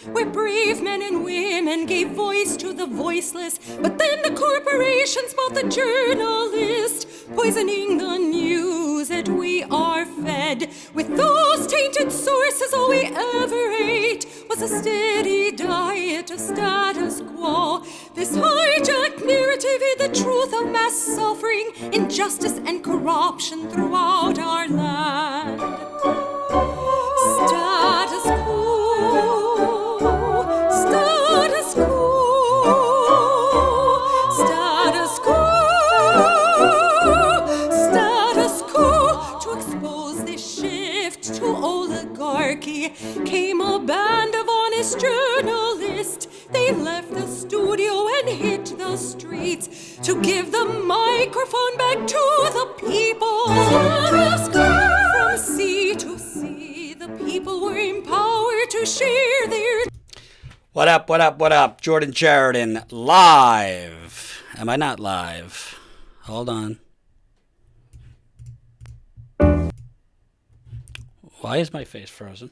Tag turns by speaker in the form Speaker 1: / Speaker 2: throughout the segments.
Speaker 1: where brave men and women gave voice to the voiceless. But then the corporations bought the journalist, poisoning the news that we are fed. With those tainted sources, all we ever ate was a steady diet of status quo. This hijacked narrative hid the truth of mass suffering, injustice and corruption throughout our land. Status quo, status quo, status quo, status quo. To expose this shift to oligarchy came a band of honest journalists. They left the studio and hit the streets to give the microphone back to the people. From sea to sea, the people were empowered to share their...
Speaker 2: What up, what up, what up? Jordan Sheridan, live. Am I not live? Hold on. Why is my face frozen?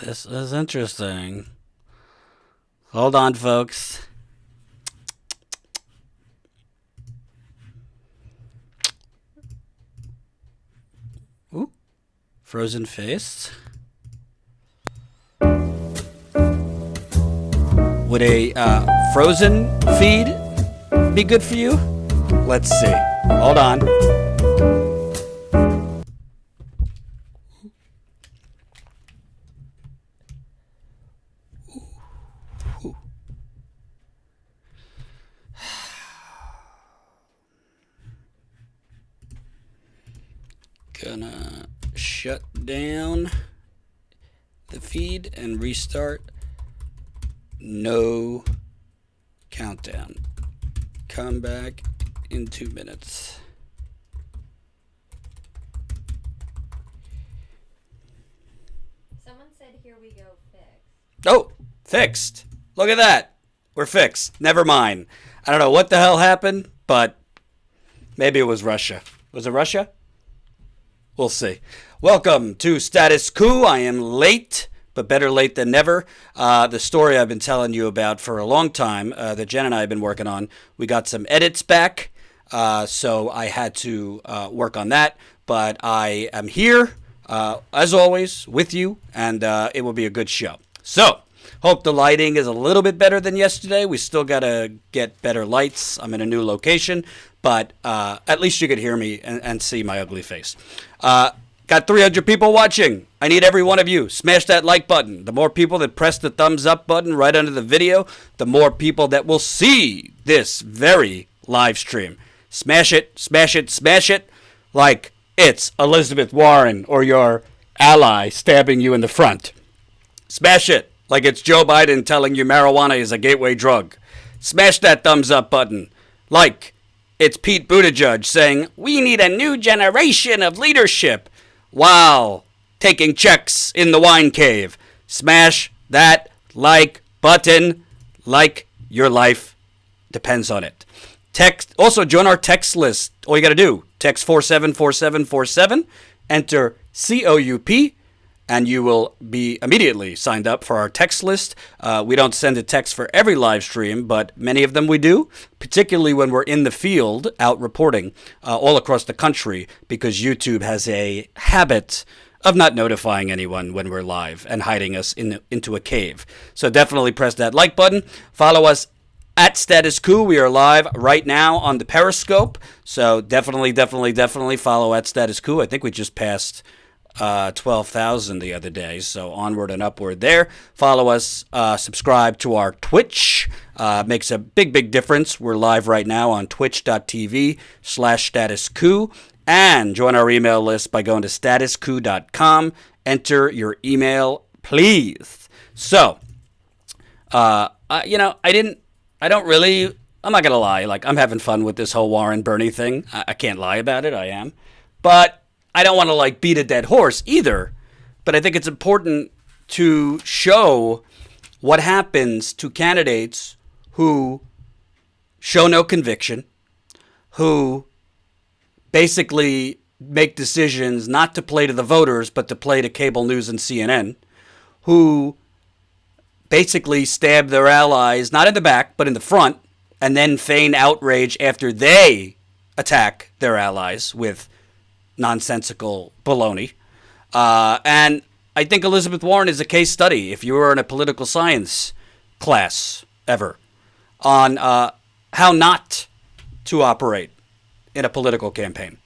Speaker 2: This is interesting. Hold on, folks. Ooh, frozen face. Would a frozen feed be good for you? Let's see. Hold on. Gonna shut down the feed and restart. No countdown. Come back in 2 minutes.
Speaker 3: Someone said, "Here we go, fixed."
Speaker 2: Oh, fixed. Look at that. We're fixed. Never mind. I don't know what the hell happened, but maybe it was Russia. Was it Russia? We'll see. Welcome to Status Coup. I am late, but better late than never. The story I've been telling you about for a long time that Jen and I have been working on, we got some edits back, so I had to work on that. But I am here, as always, with you, and it will be a good show. So, hope the lighting is a little bit better than yesterday. We still got to get better lights. I'm in a new location, but at least you could hear me and see my ugly face. Got 300 people watching. I need every one of you. Smash that like button. The more people that press the thumbs up button right under the video, the more people that will see this very live stream. Smash it, smash it, smash it like it's Elizabeth Warren or your ally stabbing you in the front. Smash it like it's Joe Biden telling you marijuana is a gateway drug. Smash that thumbs up button like it's Pete Buttigieg saying, "We need a new generation of leadership," while taking checks in the wine cave. Smash that like button like your life depends on it. Also join our text list. All you got to do, text 474747, enter COUP, and you will be immediately signed up for our text list. We don't send a text for every live stream, but many of them we do, particularly when we're in the field out reporting all across the country, because YouTube has a habit of not notifying anyone when we're live and hiding us into a cave. So definitely press that like button. Follow us at Status Coup. We are live right now on the Periscope. So definitely follow at Status Coup. I think we just passed 12,000 the other day, so onward and upward there. Follow us, subscribe to our Twitch. Makes a big difference. We're live right now on twitch.tv/statuscoup, and join our email list by going to statuscoup.com. Enter your email, please. So, I'm not gonna lie, like, I'm having fun with this whole Warren Bernie thing. I can't lie about it, I am. But I don't want to beat a dead horse either, but I think it's important to show what happens to candidates who show no conviction, who basically make decisions not to play to the voters, but to play to cable news and CNN, who basically stab their allies, not in the back, but in the front, and then feign outrage after they attack their allies with nonsensical baloney. And I think Elizabeth Warren is a case study, if you were in a political science class ever, on how not to operate in a political campaign.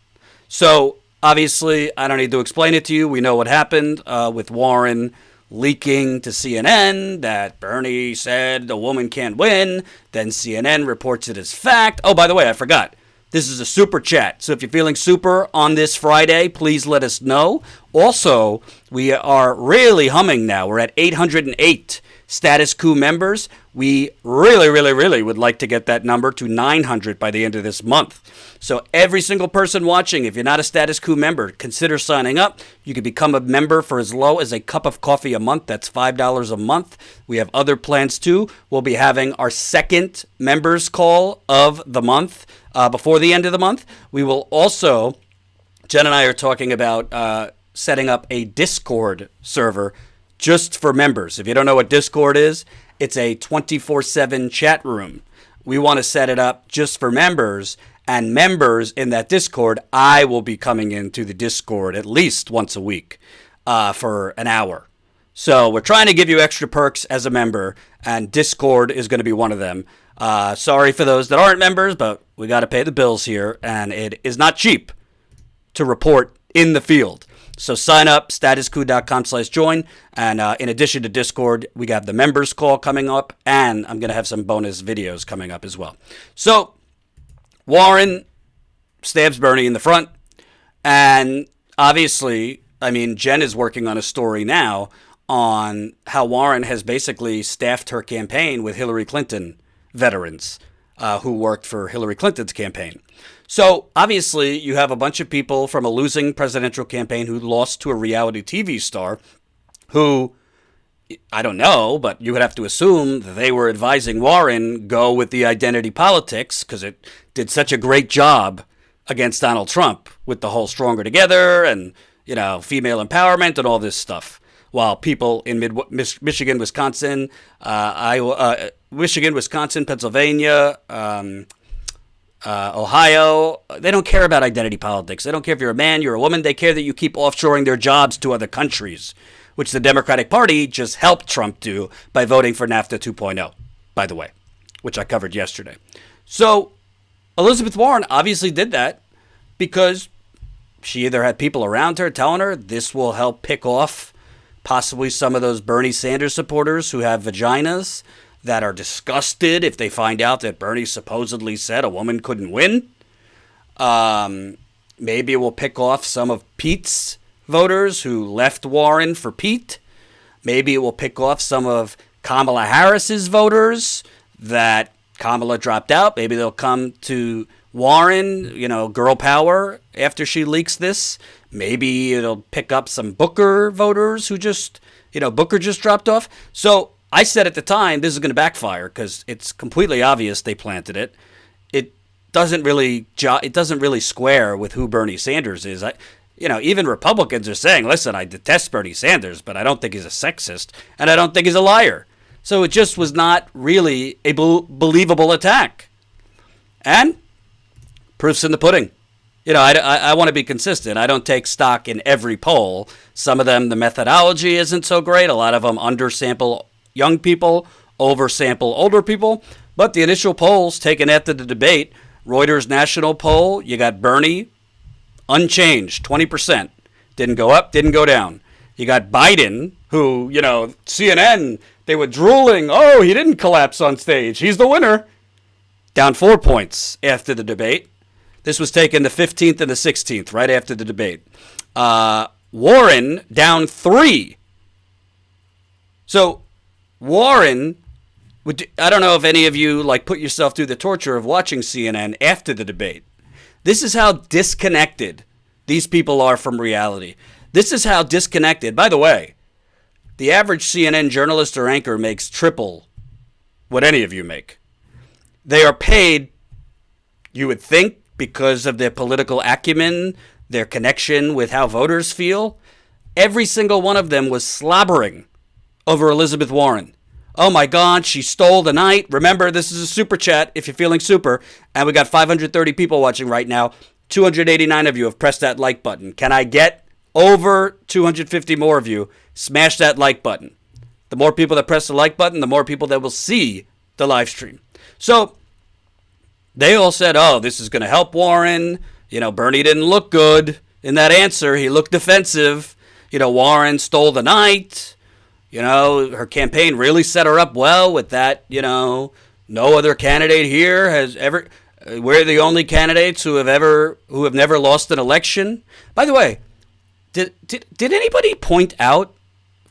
Speaker 2: So, obviously, I don't need to explain it to you. We know what happened with Warren leaking to CNN that Bernie said a woman can't win. Then CNN reports it as fact. Oh, by the way, I forgot. This is a super chat. So if you're feeling super on this Friday, please let us know. Also, we are really humming now. We're at 808 Status Coup members. We really would like to get that number to 900 by the end of this month. So every single person watching, if you're not a Status Coup member, consider signing up. You can become a member for as low as a cup of coffee a month. That's $5 a month. We have other plans too. We'll be having our second members call of the month before the end of the month. We will also, Jen and I are talking about setting up a Discord server just for members. If you don't know what Discord is, it's a 24/7 chat room. We want to set it up just for members, and members in that Discord, I will be coming into the Discord at least once a week for an hour. So we're trying to give you extra perks as a member, and Discord is going to be one of them. Sorry for those that aren't members, but we got to pay the bills here, and it is not cheap to report in the field. So sign up, statuscoup.com/join. And in addition to Discord, we got the members call coming up, and I'm going to have some bonus videos coming up as well. So Warren stabs Bernie in the front. And obviously, I mean, Jen is working on a story now on how Warren has basically staffed her campaign with Hillary Clinton veterans who worked for Hillary Clinton's campaign. So obviously you have a bunch of people from a losing presidential campaign who lost to a reality TV star who, I don't know, but you would have to assume that they were advising Warren go with the identity politics because it did such a great job against Donald Trump with the whole Stronger Together and, you know, female empowerment and all this stuff. While people in Michigan, Wisconsin, Pennsylvania, Ohio, they don't care about identity politics. They don't care if you're a man, you're a woman. They care that you keep offshoring their jobs to other countries, which the Democratic Party just helped Trump do by voting for NAFTA 2.0, by the way, which I covered yesterday. So Elizabeth Warren obviously did that because she either had people around her telling her this will help pick off possibly some of those Bernie Sanders supporters who have vaginas that are disgusted if they find out that Bernie supposedly said a woman couldn't win. Maybe it will pick off some of Pete's voters who left Warren for Pete. Maybe it will pick off some of Kamala Harris's voters that Kamala dropped out. Maybe they'll come to Warren, you know, girl power after she leaks this. Maybe it'll pick up some Booker voters who just, you know, Booker just dropped off. So I said at the time, this is going to backfire because it's completely obvious they planted it. It doesn't really square with who Bernie Sanders is. Even Republicans are saying, listen, I detest Bernie Sanders, but I don't think he's a sexist, and I don't think he's a liar. So it just was not really a believable attack. And proof's in the pudding. You know, I want to be consistent. I don't take stock in every poll. Some of them, the methodology isn't so great. A lot of them undersample young people, oversample older people. But the initial polls taken after the debate, Reuters national poll, you got Bernie unchanged, 20%. Didn't go up, didn't go down. You got Biden, who, you know, CNN, they were drooling. Oh, he didn't collapse on stage. He's the winner. Down 4 points after the debate. This was taken the 15th and the 16th, right after the debate. Warren down 3. So Warren, I don't know if any of you like put yourself through the torture of watching CNN after the debate. This is how disconnected these people are from reality. This is how disconnected. By the way, the average CNN journalist or anchor makes triple what any of you make. They are paid, you would think, because of their political acumen, their connection with how voters feel, every single one of them was slobbering over Elizabeth Warren. Oh my God, she stole the night. Remember, this is a super chat if you're feeling super. And we got 530 people watching right now. 289 of you have pressed that like button. Can I get over 250 more of you? Smash that like button. The more people that press the like button, the more people that will see the live stream. So they all said, oh, this is going to help Warren. You know, Bernie didn't look good in that answer. He looked defensive. You know, Warren stole the night. You know, her campaign really set her up well with that, you know, no other candidate here has ever, we're the only candidates who have never lost an election. By the way, did anybody point out,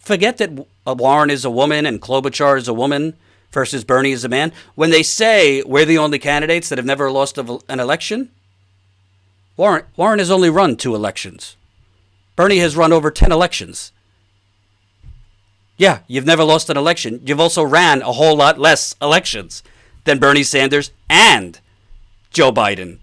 Speaker 2: forget that Warren is a woman and Klobuchar is a woman versus Bernie is a man, when they say we're the only candidates that have never lost an election? Warren has only run 2 elections. Bernie has run over 10 elections. Yeah, you've never lost an election. You've also ran a whole lot less elections than Bernie Sanders and Joe Biden,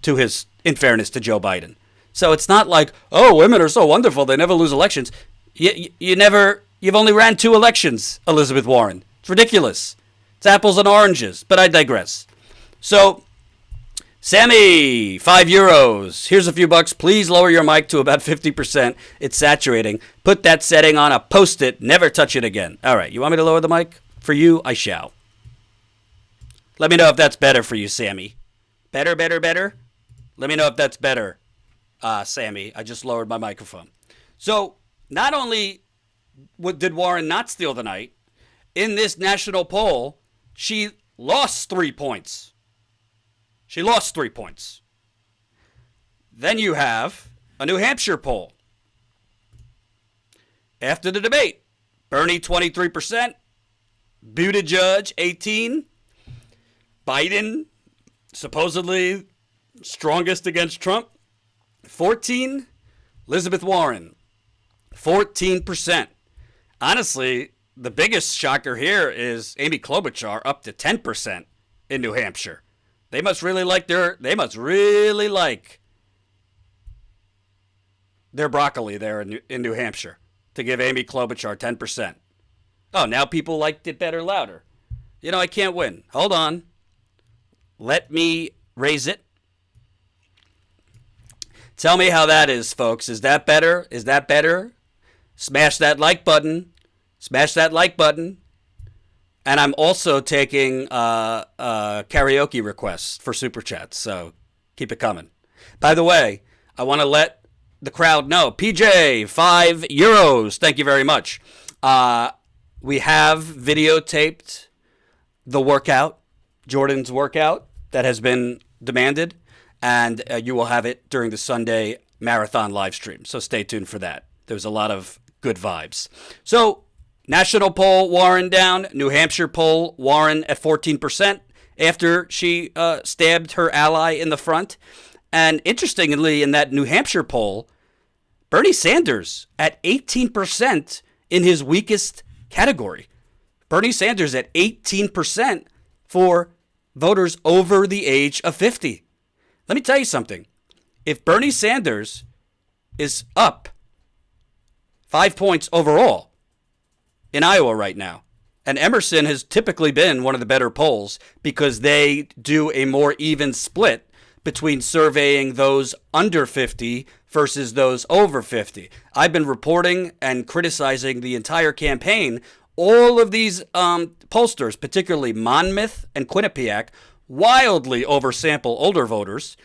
Speaker 2: in fairness to Joe Biden. So it's not like, oh, women are so wonderful, they never lose elections. You've only ran 2 elections, Elizabeth Warren. It's ridiculous. It's apples and oranges, but I digress. So, Sammy, €5. Here's a few bucks. Please lower your mic to about 50%. It's saturating. Put that setting on a Post-it. Never touch it again. All right, you want me to lower the mic? For you, I shall. Let me know if that's better for you, Sammy. Better? Let me know if that's better, Sammy. I just lowered my microphone. So, not only did Warren not steal the night, in this national poll, she lost 3 points. She lost 3 points. Then you have a New Hampshire poll. After the debate, Bernie 23%, Buttigieg 18%, Biden supposedly strongest against Trump 14%, Elizabeth Warren 14%. Honestly, the biggest shocker here is Amy Klobuchar up to 10% in New Hampshire. They must really like their broccoli there in New Hampshire to give Amy Klobuchar 10%. Oh, now people liked it better louder. You know, I can't win. Hold on. Let me raise it. Tell me how that is, folks. Is that better? Is that better? Smash that like button. Smash that like button. And I'm also taking karaoke requests for Super Chats, so keep it coming. By the way, I want to let the crowd know. PJ, €5. Thank you very much. We have videotaped the workout, Jordan's workout, that has been demanded, and you will have it during the Sunday marathon live stream, so stay tuned for that. There's a lot of good vibes. So, national poll, Warren down. New Hampshire poll, Warren at 14% after she stabbed her ally in the front. And interestingly, in that New Hampshire poll, Bernie Sanders at 18% in his weakest category. Bernie Sanders at 18% for voters over the age of 50. Let me tell you something. If Bernie Sanders is up 5 points overall in Iowa right now, and Emerson has typically been one of the better polls because they do a more even split between surveying those under 50 versus those over 50. I've been reporting and criticizing the entire campaign. All of these pollsters, particularly Monmouth and Quinnipiac, wildly oversample older voters.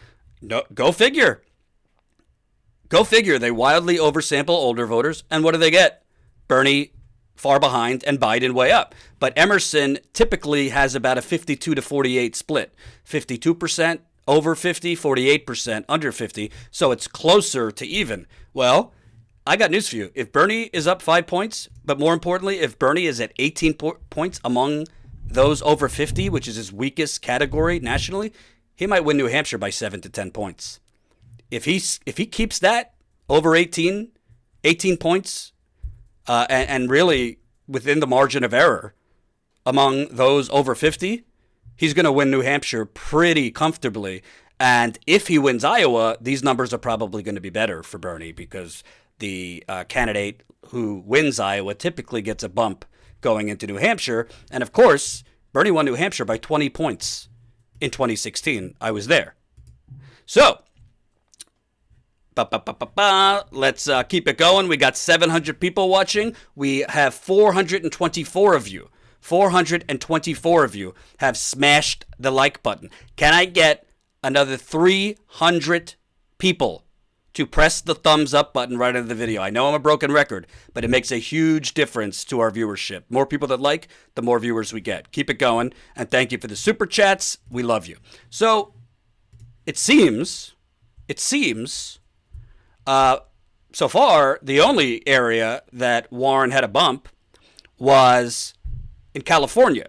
Speaker 2: No, go figure. Go figure. They wildly oversample older voters. And what do they get? Bernie far behind and Biden way up. But Emerson typically has about a 52 to 48 split. 52% over 50, 48% under 50. So it's closer to even. Well, I got news for you. If Bernie is up 5 points, but more importantly, if Bernie is at 18 points among those over 50, which is his weakest category nationally, he might win New Hampshire by 7 to 10 points. If he keeps that over 18 points, and really within the margin of error among those over 50, he's going to win New Hampshire pretty comfortably. And if he wins Iowa, these numbers are probably going to be better for Bernie because the candidate who wins Iowa typically gets a bump going into New Hampshire. And of course, Bernie won New Hampshire by 20 points in 2016. I was there. So, let's keep it going. We got 700 people watching. We have 424 of you. 424 of you have smashed the like button. Can I get another 300 people to press the thumbs up button right under the video? I know I'm a broken record, but it makes a huge difference to our viewership. More people that like, the more viewers we get. Keep it going, and thank you for the super chats. We love you. So, it seems, so far, the only area that Warren had a bump was in California.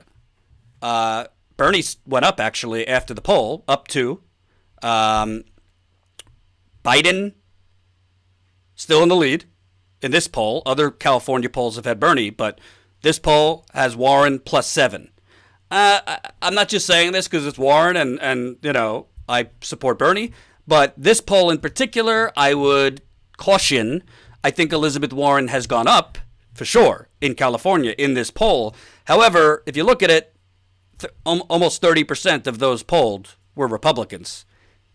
Speaker 2: Bernie went up, actually, after the poll, up 2. Biden still in the lead in this poll. Other California polls have had Bernie, but this poll has Warren plus 7. I'm not just saying this because it's Warren and you know, I support Bernie, but this poll in particular, I would caution. I think Elizabeth Warren has gone up for sure in California in this poll. However, if you look at it, almost 30% of those polled were Republicans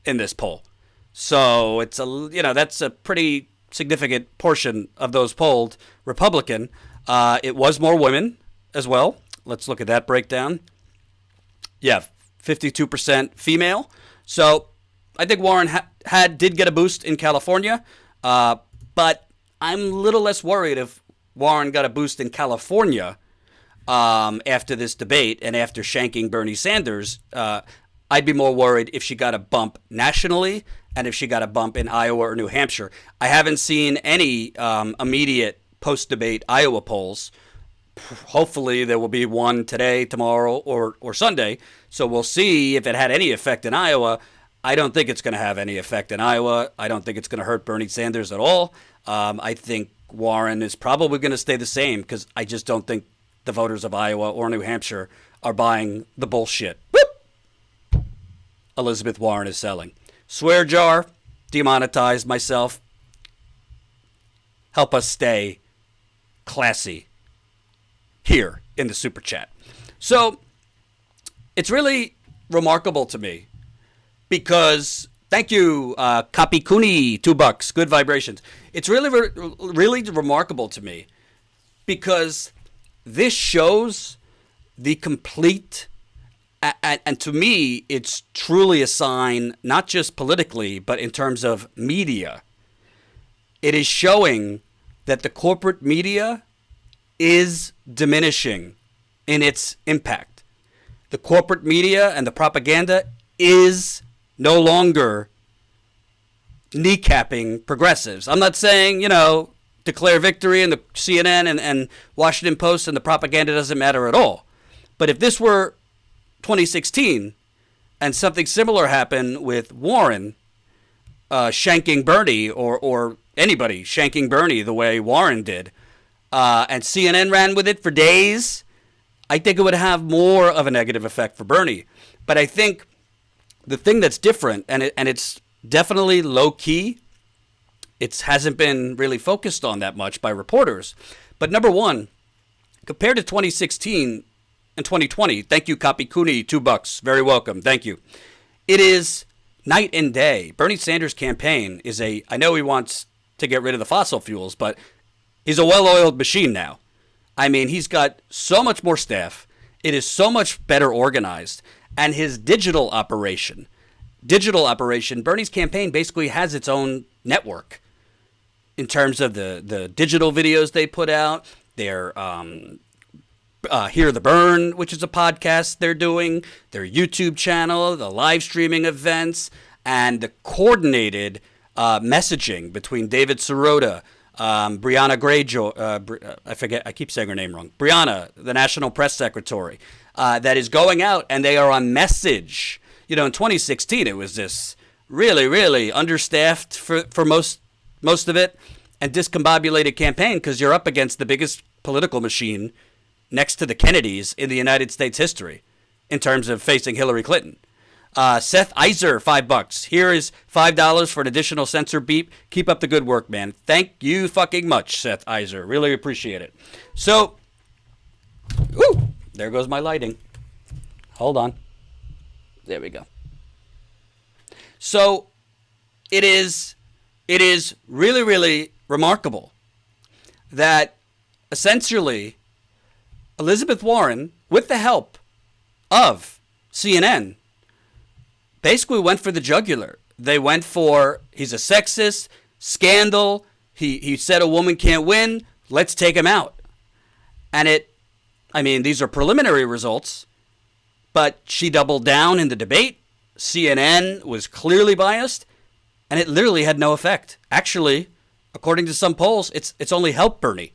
Speaker 2: in this poll. So it's that's a pretty significant portion of those polled Republican. It was more women as well. Let's look at that breakdown. Yeah, 52% female. So I think Warren did get a boost in California, but I'm a little less worried if Warren got a boost in California after this debate and after shanking Bernie Sanders. I'd be more worried if she got a bump nationally and if she got a bump in Iowa or New Hampshire. I haven't seen any immediate post-debate Iowa polls. Hopefully there will be one today, tomorrow, or Sunday. So we'll see if it had any effect in Iowa. I don't think it's going to have any effect in Iowa. I don't think it's going to hurt Bernie Sanders at all. I think Warren is probably going to stay the same because I just don't think the voters of Iowa or New Hampshire are buying the bullshit Elizabeth Warren is selling. Swear jar, demonetized myself. Help us stay classy here in the super chat. So it's really remarkable to me because thank you, Kapikuni, $2, good vibrations. It's really remarkable to me because this shows the complete, and to me, it's truly a sign, not just politically, but in terms of media. It is showing that the corporate media is diminishing in its impact. The corporate media and the propaganda is no longer kneecapping progressives. I'm not saying, declare victory in the CNN and Washington Post and the propaganda doesn't matter at all. But if this were 2016 and something similar happened with Warren shanking Bernie or anybody shanking Bernie the way Warren did, and CNN ran with it for days, I think it would have more of a negative effect for Bernie. But I think the thing that's different, and it's definitely low-key, it hasn't been really focused on that much by reporters. But number one, compared to 2016 and 2020, thank you, Kapikuni, $2, very welcome, thank you. It is night and day. Bernie Sanders' campaign is I know he wants to get rid of the fossil fuels, but he's a well-oiled machine now. I mean, he's got so much more staff. It is so much better organized. And his digital operation, Bernie's campaign basically has its own network in terms of the digital videos they put out, their Hear the Burn, which is a podcast they're doing, their YouTube channel, the live streaming events, and the coordinated messaging between David Sirota, Brianna Greyjoy, I keep saying her name wrong, Brianna, the National Press Secretary, that is going out, and they are on message. In 2016, it was this really, really understaffed for most of it, and discombobulated campaign because you're up against the biggest political machine next to the Kennedys in the United States history in terms of facing Hillary Clinton. Seth Iser, $5. Here is $5 for an additional censor beep. Keep up the good work, man. Thank you fucking much, Seth Iser. Really appreciate it. So, ooh, there goes my lighting. Hold on. There we go. So, it is really, really remarkable that essentially Elizabeth Warren, with the help of CNN, basically went for the jugular. They went for, he's a sexist, scandal, he said a woman can't win, let's take him out. And these are preliminary results, but she doubled down in the debate. CNN was clearly biased, and it literally had no effect. Actually, according to some polls, it's only helped Bernie.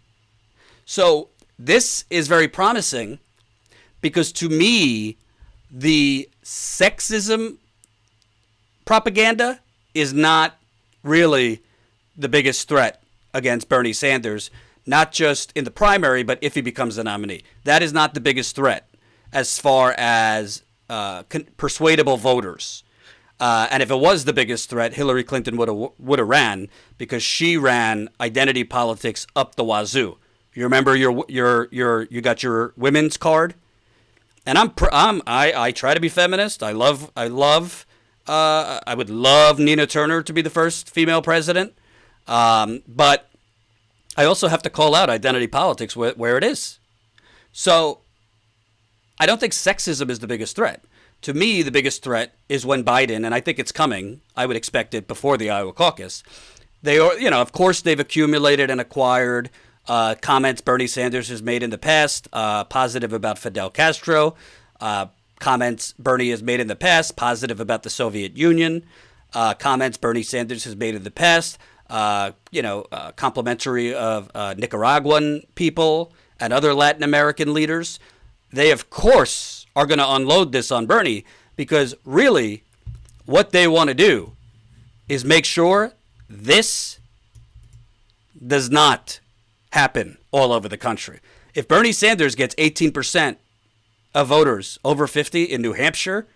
Speaker 2: So this is very promising because to me, the sexism propaganda is not really the biggest threat against Bernie Sanders, not just in the primary, but if he becomes the nominee. That is not the biggest threat as far as persuadable voters. And if it was the biggest threat, Hillary Clinton would have ran, because she ran identity politics up the wazoo. You remember you got your women's card, and I try to be feminist. I would love Nina Turner to be the first female president, but I also have to call out identity politics where it is. So I don't think sexism is the biggest threat. To me, the biggest threat is when Biden, and I think it's coming, I would expect it before the Iowa caucus, of course they've accumulated and acquired comments Bernie Sanders has made in the past, positive about Fidel Castro, comments Bernie has made in the past, positive about the Soviet Union, comments Bernie Sanders has made in the past, complimentary of Nicaraguan people and other Latin American leaders. They, of course, are going to unload this on Bernie, because really what they want to do is make sure this does not happen all over the country. If Bernie Sanders gets 18% of voters over 50 in New Hampshire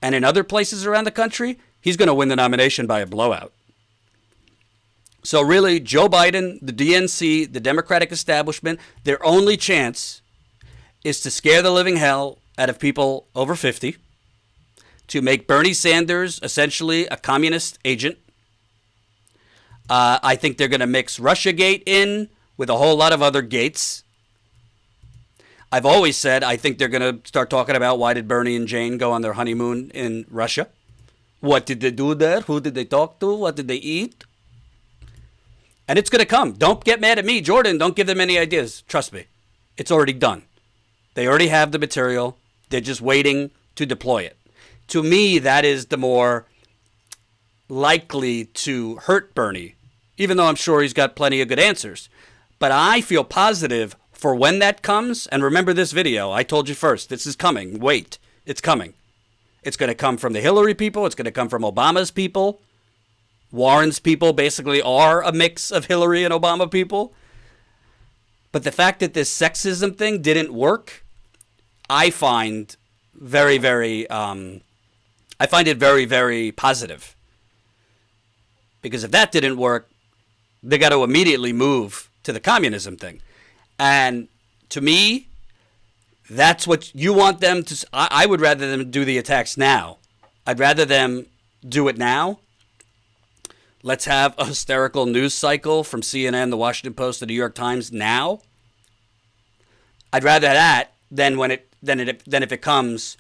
Speaker 2: and in other places around the country, he's going to win the nomination by a blowout. So really, Joe Biden, the DNC, the Democratic establishment, their only chance is to scare the living hell out of people over 50, to make Bernie Sanders essentially a communist agent. I think they're going to mix Russiagate in with a whole lot of other gates. I've always said I think they're going to start talking about, why did Bernie and Jane go on their honeymoon in Russia? What did they do there? Who did they talk to? What did they eat? And it's going to come. Don't get mad at me, Jordan. Don't give them any ideas. Trust me. It's already done. They already have the material. They're just waiting to deploy it. To me, that is the more likely to hurt Bernie, even though I'm sure he's got plenty of good answers. But I feel positive for when that comes. And remember this video. I told you first, this is coming. Wait, it's coming. It's going to come from the Hillary people. It's going to come from Obama's people. Warren's people basically are a mix of Hillary and Obama people. But the fact that this sexism thing didn't work, I find very, very, very, very positive. Because if that didn't work, they got to immediately move to the communism thing. And to me, that's what you want them to. I would rather them do the attacks now. I'd rather them do it now. Let's have a hysterical news cycle from CNN, the Washington Post, the New York Times now. I'd rather that than if it comes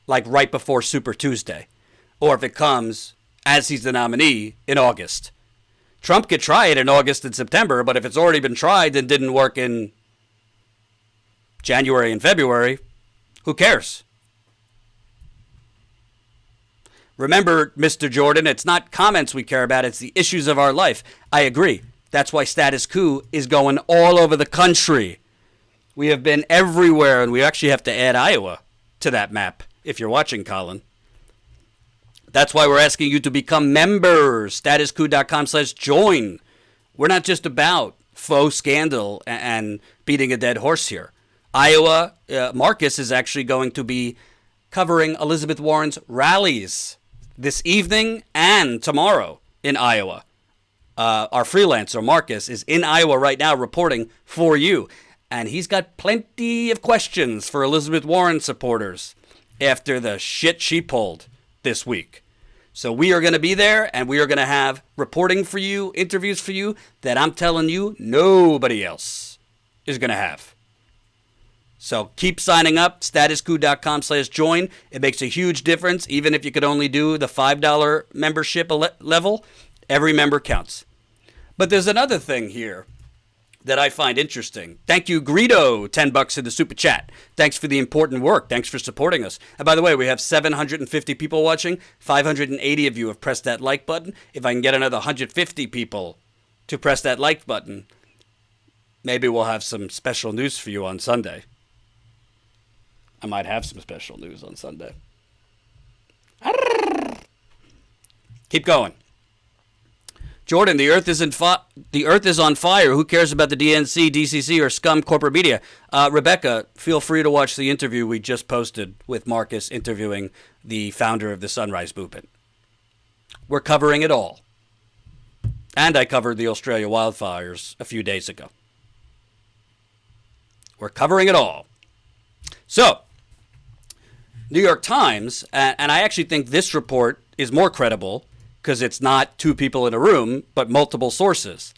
Speaker 2: like right before Super Tuesday, or if it comes as he's the nominee in August. Trump could try it in August and September, but if it's already been tried and didn't work in January and February, who cares? Remember, Mr. Jordan, it's not comments we care about, it's the issues of our life. I agree. That's why Status Coup is going all over the country. We have been everywhere, and we actually have to add Iowa to that map, if you're watching, Colin. That's why we're asking you to become members. Statuscoup.com/join. We're not just about faux scandal and beating a dead horse here. Iowa, Marcus is actually going to be covering Elizabeth Warren's rallies this evening and tomorrow in Iowa. Our freelancer, Marcus, is in Iowa right now reporting for you. And he's got plenty of questions for Elizabeth Warren supporters after the shit she pulled this week. So we are going to be there, and we are going to have reporting for you, interviews for you that I'm telling you nobody else is going to have. So keep signing up, statuscoup.com/join. It makes a huge difference. Even if you could only do the $5 membership level, every member counts. But there's another thing here that I find interesting. Thank you, Greedo, $10 in the super chat. Thanks for the important work. Thanks for supporting us. And by the way, we have 750 people watching. 580 of you have pressed that like button. If I can get another 150 people to press that like button, maybe we'll have some special news for you on Sunday. I might have some special news on Sunday. Keep going. Jordan, the earth is on fire. Who cares about the DNC, DCC, or scum corporate media? Rebecca, feel free to watch the interview we just posted with Marcus interviewing the founder of the Sunrise Movement. We're covering it all. And I covered the Australia wildfires a few days ago. We're covering it all. So, New York Times, and I actually think this report is more credible because it's not two people in a room, but multiple sources.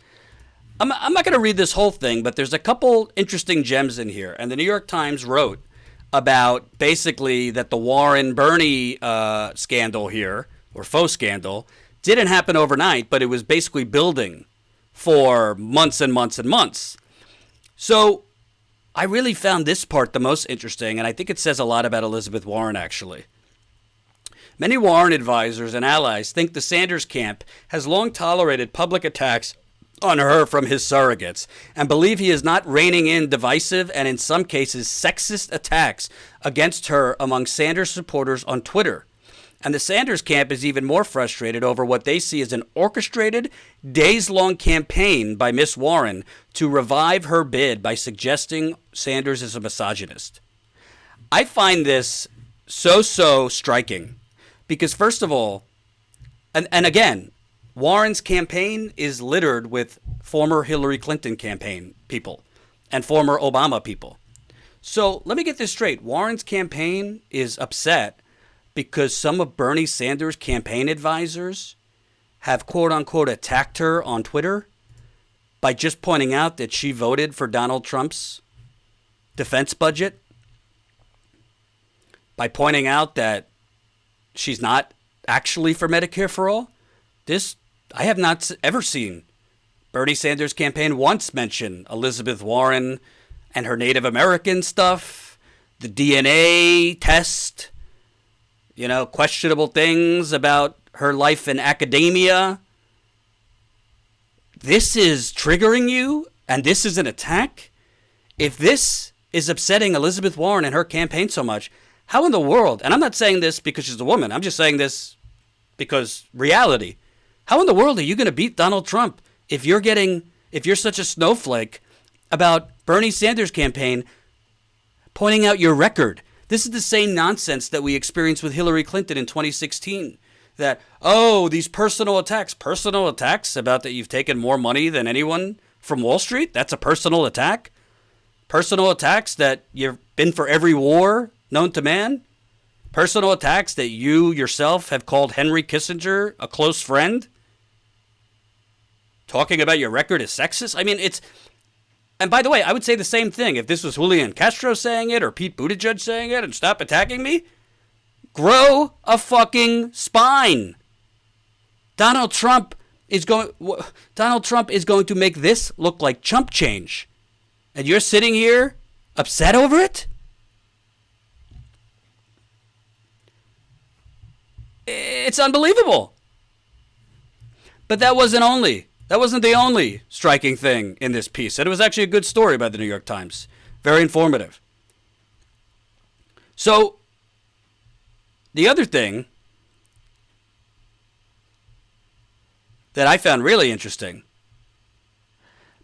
Speaker 2: I'm not going to read this whole thing, but there's a couple interesting gems in here. And the New York Times wrote about basically that the Warren-Bernie scandal here, or faux scandal, didn't happen overnight, but it was basically building for months and months and months. So I really found this part the most interesting, and I think it says a lot about Elizabeth Warren, actually. Many Warren advisors and allies think the Sanders camp has long tolerated public attacks on her from his surrogates and believe he is not reining in divisive and in some cases sexist attacks against her among Sanders supporters on Twitter. And the Sanders camp is even more frustrated over what they see as an orchestrated, days-long campaign by Miss Warren to revive her bid by suggesting Sanders is a misogynist. I find this so striking. Because first of all, and again, Warren's campaign is littered with former Hillary Clinton campaign people and former Obama people. So let me get this straight. Warren's campaign is upset because some of Bernie Sanders' campaign advisors have quote-unquote attacked her on Twitter by just pointing out that she voted for Donald Trump's defense budget, by pointing out that she's not actually for Medicare for all. I have not ever seen Bernie Sanders' campaign once mention Elizabeth Warren and her Native American stuff, the DNA test, questionable things about her life in academia. This is triggering you, and this is an attack? If this is upsetting Elizabeth Warren and her campaign so much, how in the world, and I'm not saying this because she's a woman, I'm just saying this because reality, how in the world are you going to beat Donald Trump if you're such a snowflake about Bernie Sanders' campaign pointing out your record? This is the same nonsense that we experienced with Hillary Clinton in 2016. That, these personal attacks about that you've taken more money than anyone from Wall Street? That's a personal attack? Personal attacks that you've been for every war known to man? Personal attacks that you yourself have called Henry Kissinger a close friend? Talking about your record is sexist? I mean, and by the way, I would say the same thing if this was Julian Castro saying it or Pete Buttigieg saying it and stop attacking me. Grow a fucking spine. Donald Trump is going to make this look like chump change. And you're sitting here upset over it? It's unbelievable. But that wasn't the only striking thing in this piece. And it was actually a good story by the New York Times. Very informative. So, the other thing that I found really interesting,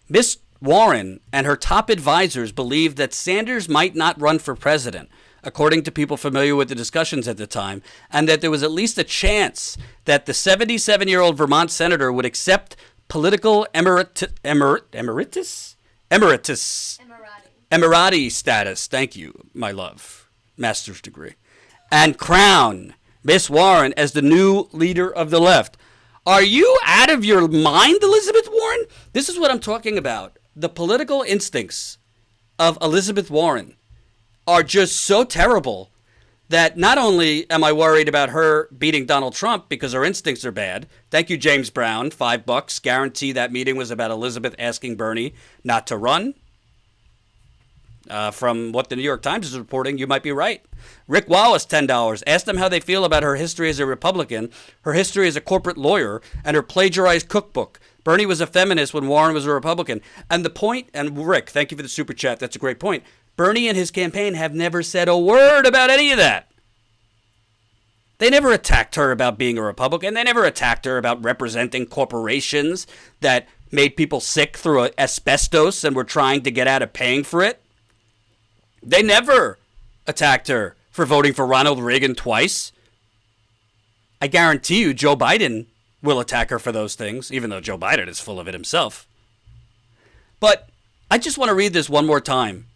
Speaker 2: Miss Warren and her top advisors believe that Sanders might not run for president. according to people familiar with the discussions at the time, and that there was at least a chance that the 77-year-old Vermont senator would accept political Emirati status. Thank you, my love. Master's degree. And crown Miss Warren as the new leader of the left. Are you out of your mind, Elizabeth Warren? This is what I'm talking about. The political instincts of Elizabeth Warren are just so terrible that not only am I worried about her beating Donald Trump because her instincts are bad. Thank you, James Brown. $5. Guarantee that meeting was about Elizabeth asking Bernie not to run. From what the New York Times is reporting, you might be right. Rick Wallace, $10. Ask them how they feel about her history as a Republican, her history as a corporate lawyer, and her plagiarized cookbook. Bernie was a feminist when Warren was a Republican. And the point, and Rick, thank you for the super chat. That's a great point. Bernie and his campaign have never said a word about any of that. They never attacked her about being a Republican. They never attacked her about representing corporations that made people sick through asbestos and were trying to get out of paying for it. They never attacked her for voting for Ronald Reagan twice. I guarantee you Joe Biden will attack her for those things, even though Joe Biden is full of it himself. But I just want to read this one more time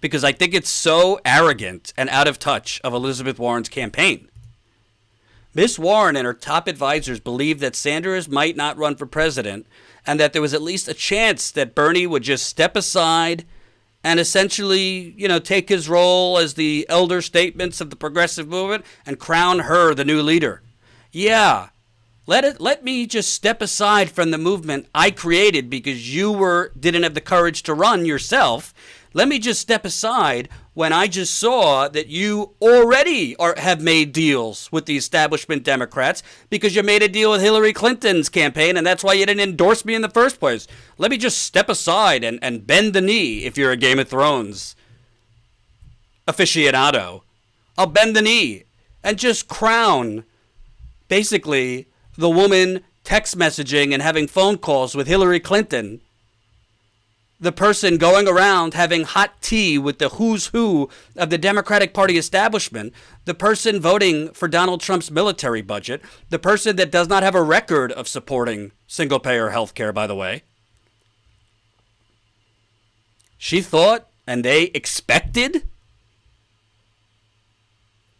Speaker 2: because I think it's so arrogant and out of touch of Elizabeth Warren's campaign. Miss Warren and her top advisors believed that Sanders might not run for president and that there was at least a chance that Bernie would just step aside and essentially, take his role as the elder statesman of the progressive movement and crown her the new leader. Yeah, let me just step aside from the movement I created because you didn't have the courage to run yourself. Let me just step aside when I just saw that you already have made deals with the establishment Democrats because you made a deal with Hillary Clinton's campaign and that's why you didn't endorse me in the first place. Let me just step aside and bend the knee if you're a Game of Thrones aficionado. I'll bend the knee and just crown basically the woman text messaging and having phone calls with Hillary Clinton, the person going around having hot tea with the who's who of the Democratic Party establishment, the person voting for Donald Trump's military budget, the person that does not have a record of supporting single-payer health care, by the way. She thought, and they expected,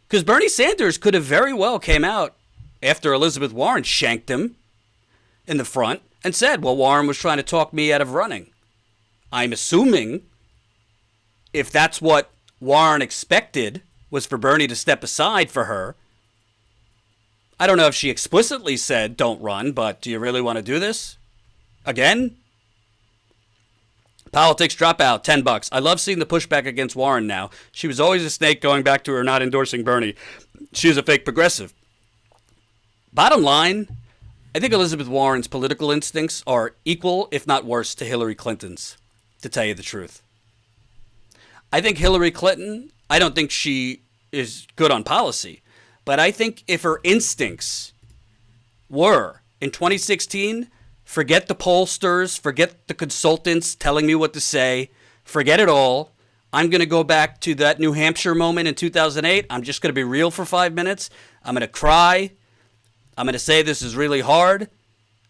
Speaker 2: because Bernie Sanders could have very well came out after Elizabeth Warren shanked him in the front and said, well, Warren was trying to talk me out of running. I'm assuming if that's what Warren expected was for Bernie to step aside for her. I don't know if she explicitly said don't run, but do you really want to do this? Again? Politics dropout, $10. I love seeing the pushback against Warren now. She was always a snake going back to her not endorsing Bernie. She was a fake progressive. Bottom line, I think Elizabeth Warren's political instincts are equal, if not worse, to Hillary Clinton's, to tell you the truth. I think Hillary Clinton, I don't think she is good on policy, but I think if her instincts were, in 2016, forget the pollsters, forget the consultants telling me what to say, forget it all. I'm going to go back to that New Hampshire moment in 2008. I'm just going to be real for 5 minutes. I'm going to cry. I'm going to say this is really hard.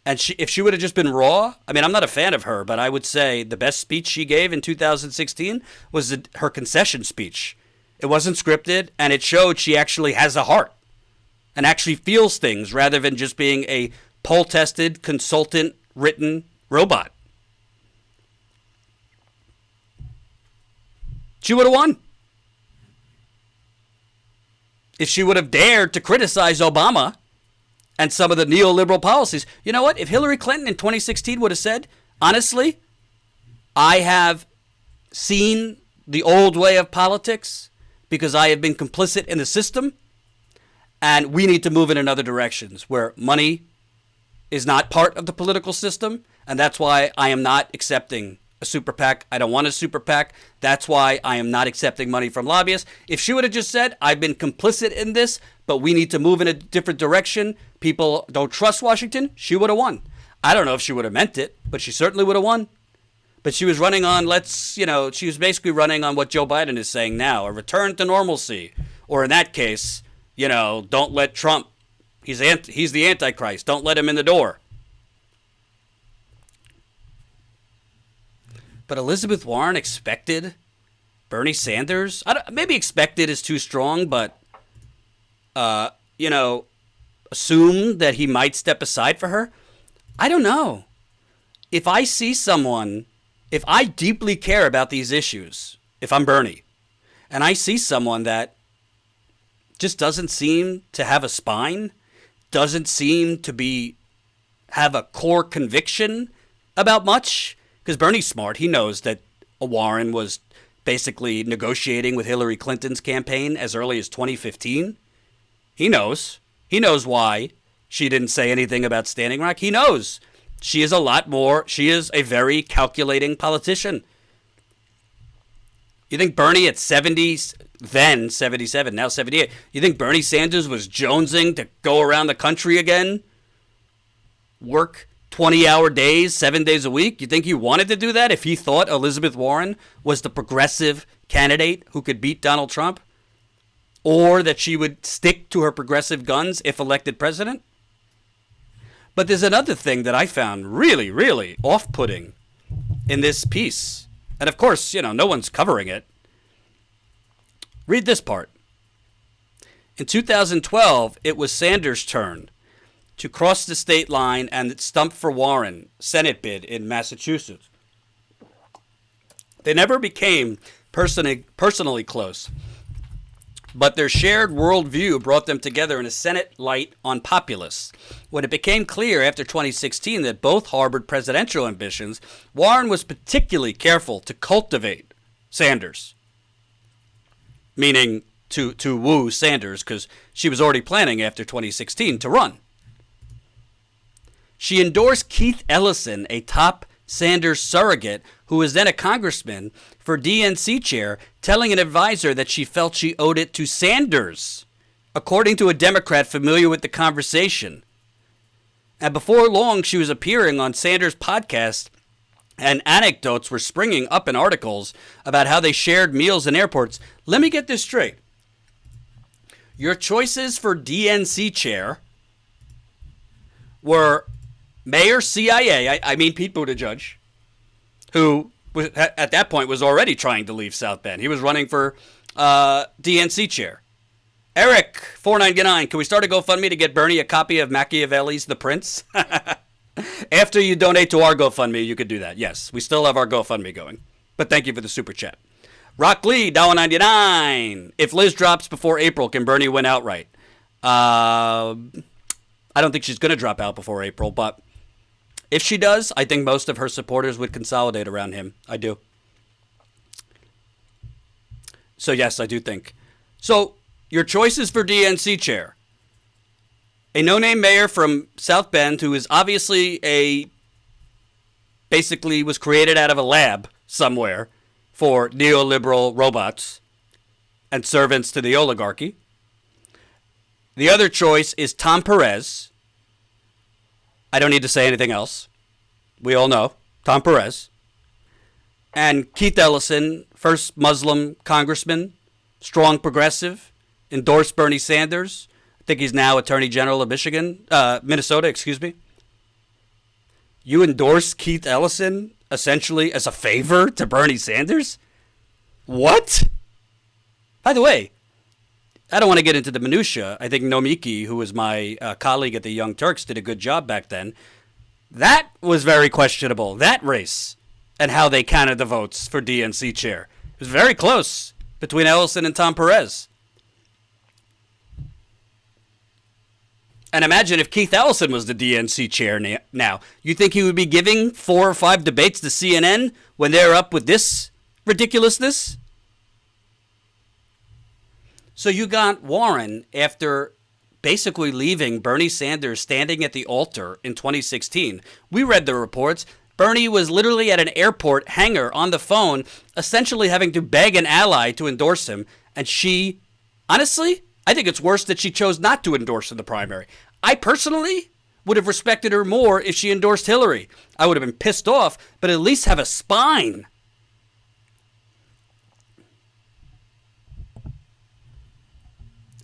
Speaker 2: And if she would have just been raw, I mean, I'm not a fan of her, but I would say the best speech she gave in 2016 was her concession speech. It wasn't scripted, and it showed she actually has a heart and actually feels things rather than just being a poll-tested, consultant-written robot. She would have won. If she would have dared to criticize Obama and some of the neoliberal policies. You know what? If Hillary Clinton in 2016 would have said, honestly, I have seen the old way of politics because I have been complicit in the system, and we need to move in other directions where money is not part of the political system, and that's why I am not accepting a super PAC. I don't want a super PAC. That's why I am not accepting money from lobbyists. If she would have just said, I've been complicit in this, but we need to move in a different direction, people don't trust Washington, she would have won. I don't know if she would have meant it, but she certainly would have won. But she was running on, she was basically running on what Joe Biden is saying now, a return to normalcy. Or in that case, don't let Trump, he's the Antichrist, don't let him in the door. But Elizabeth Warren expected Bernie Sanders? Maybe expected is too strong, but, assume that he might step aside for her? I don't know. If I see someone, if I deeply care about these issues, if I'm Bernie, and I see someone that just doesn't seem to have a spine, doesn't seem to have a core conviction about much, because Bernie's smart. He knows that Warren was basically negotiating with Hillary Clinton's campaign as early as 2015. He knows. He knows why she didn't say anything about Standing Rock. He knows. She is a very calculating politician. You think Bernie at 70, then 77, now 78, you think Bernie Sanders was jonesing to go around the country again? Work 20-hour days, 7 days a week? You think he wanted to do that if he thought Elizabeth Warren was the progressive candidate who could beat Donald Trump? Or that she would stick to her progressive guns if elected president? But there's another thing that I found really, really off-putting in this piece. And of course, no one's covering it. Read this part. In 2012, it was Sanders' turn to cross the state line and stump for Warren, Senate bid in Massachusetts. They never became personally close, but their shared worldview brought them together in a Senate light on populists. When it became clear after 2016 that both harbored presidential ambitions, Warren was particularly careful to cultivate Sanders, meaning to woo Sanders, because she was already planning after 2016 to run. She endorsed Keith Ellison, a top Sanders surrogate who was then a congressman, for DNC chair, telling an advisor that she felt she owed it to Sanders, according to a Democrat familiar with the conversation. And before long, she was appearing on Sanders' podcast, and anecdotes were springing up in articles about how they shared meals in airports. Let me get this straight. Your choices for DNC chair were Mayor CIA, I mean Pete Buttigieg, who at that point was already trying to leave South Bend. He was running for DNC chair. Eric, $4.99, can we start a GoFundMe to get Bernie a copy of Machiavelli's The Prince? After you donate to our GoFundMe, you could do that. Yes, we still have our GoFundMe going. But thank you for the super chat. Rock Lee, $1.99. If Liz drops before April, can Bernie win outright? I don't think she's going to drop out before April, but if she does, I think most of her supporters would consolidate around him. I do. So yes, I do think. So your choices for DNC chair. A no-name mayor from South Bend who is obviously basically was created out of a lab somewhere for neoliberal robots and servants to the oligarchy. The other choice is Tom Perez. I don't need to say anything else. We all know. Tom Perez. And Keith Ellison, first Muslim congressman, strong progressive, endorsed Bernie Sanders. I think he's now Attorney General of Minnesota. You endorse Keith Ellison essentially as a favor to Bernie Sanders? What? By the way, I don't want to get into the minutia. I think Nomiki, who was my colleague at the Young Turks, did a good job back then. That was very questionable, that race, and how they counted the votes for DNC chair. It was very close between Ellison and Tom Perez. And imagine if Keith Ellison was the DNC chair now. You think he would be giving 4 or 5 debates to CNN when they're up with this ridiculousness? So you got Warren, after basically leaving Bernie Sanders standing at the altar in 2016. We read the reports. Bernie was literally at an airport hangar on the phone, essentially having to beg an ally to endorse him. And honestly, I think it's worse that she chose not to endorse in the primary. I personally would have respected her more if she endorsed Hillary. I would have been pissed off, but at least have a spine.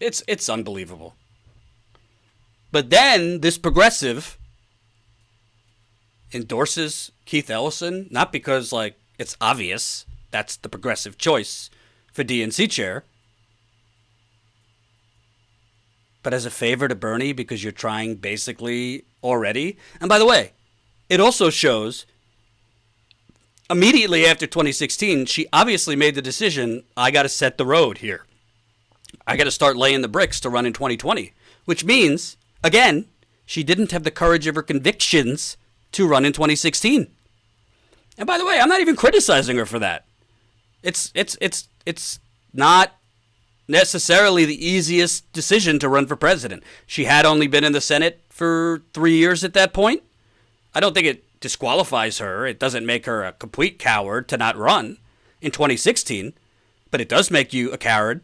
Speaker 2: It's unbelievable. But then this progressive endorses Keith Ellison, not because, like, it's obvious that's the progressive choice for DNC chair, but as a favor to Bernie because you're trying basically already. And by the way, it also shows immediately after 2016, she obviously made the decision, I got to set the road here. I got to start laying the bricks to run in 2020, which means, again, she didn't have the courage of her convictions to run in 2016. And by the way, I'm not even criticizing her for that. It's not necessarily the easiest decision to run for president. She had only been in the Senate for 3 years at that point. I don't think it disqualifies her. It doesn't make her a complete coward to not run in 2016, but it does make you a coward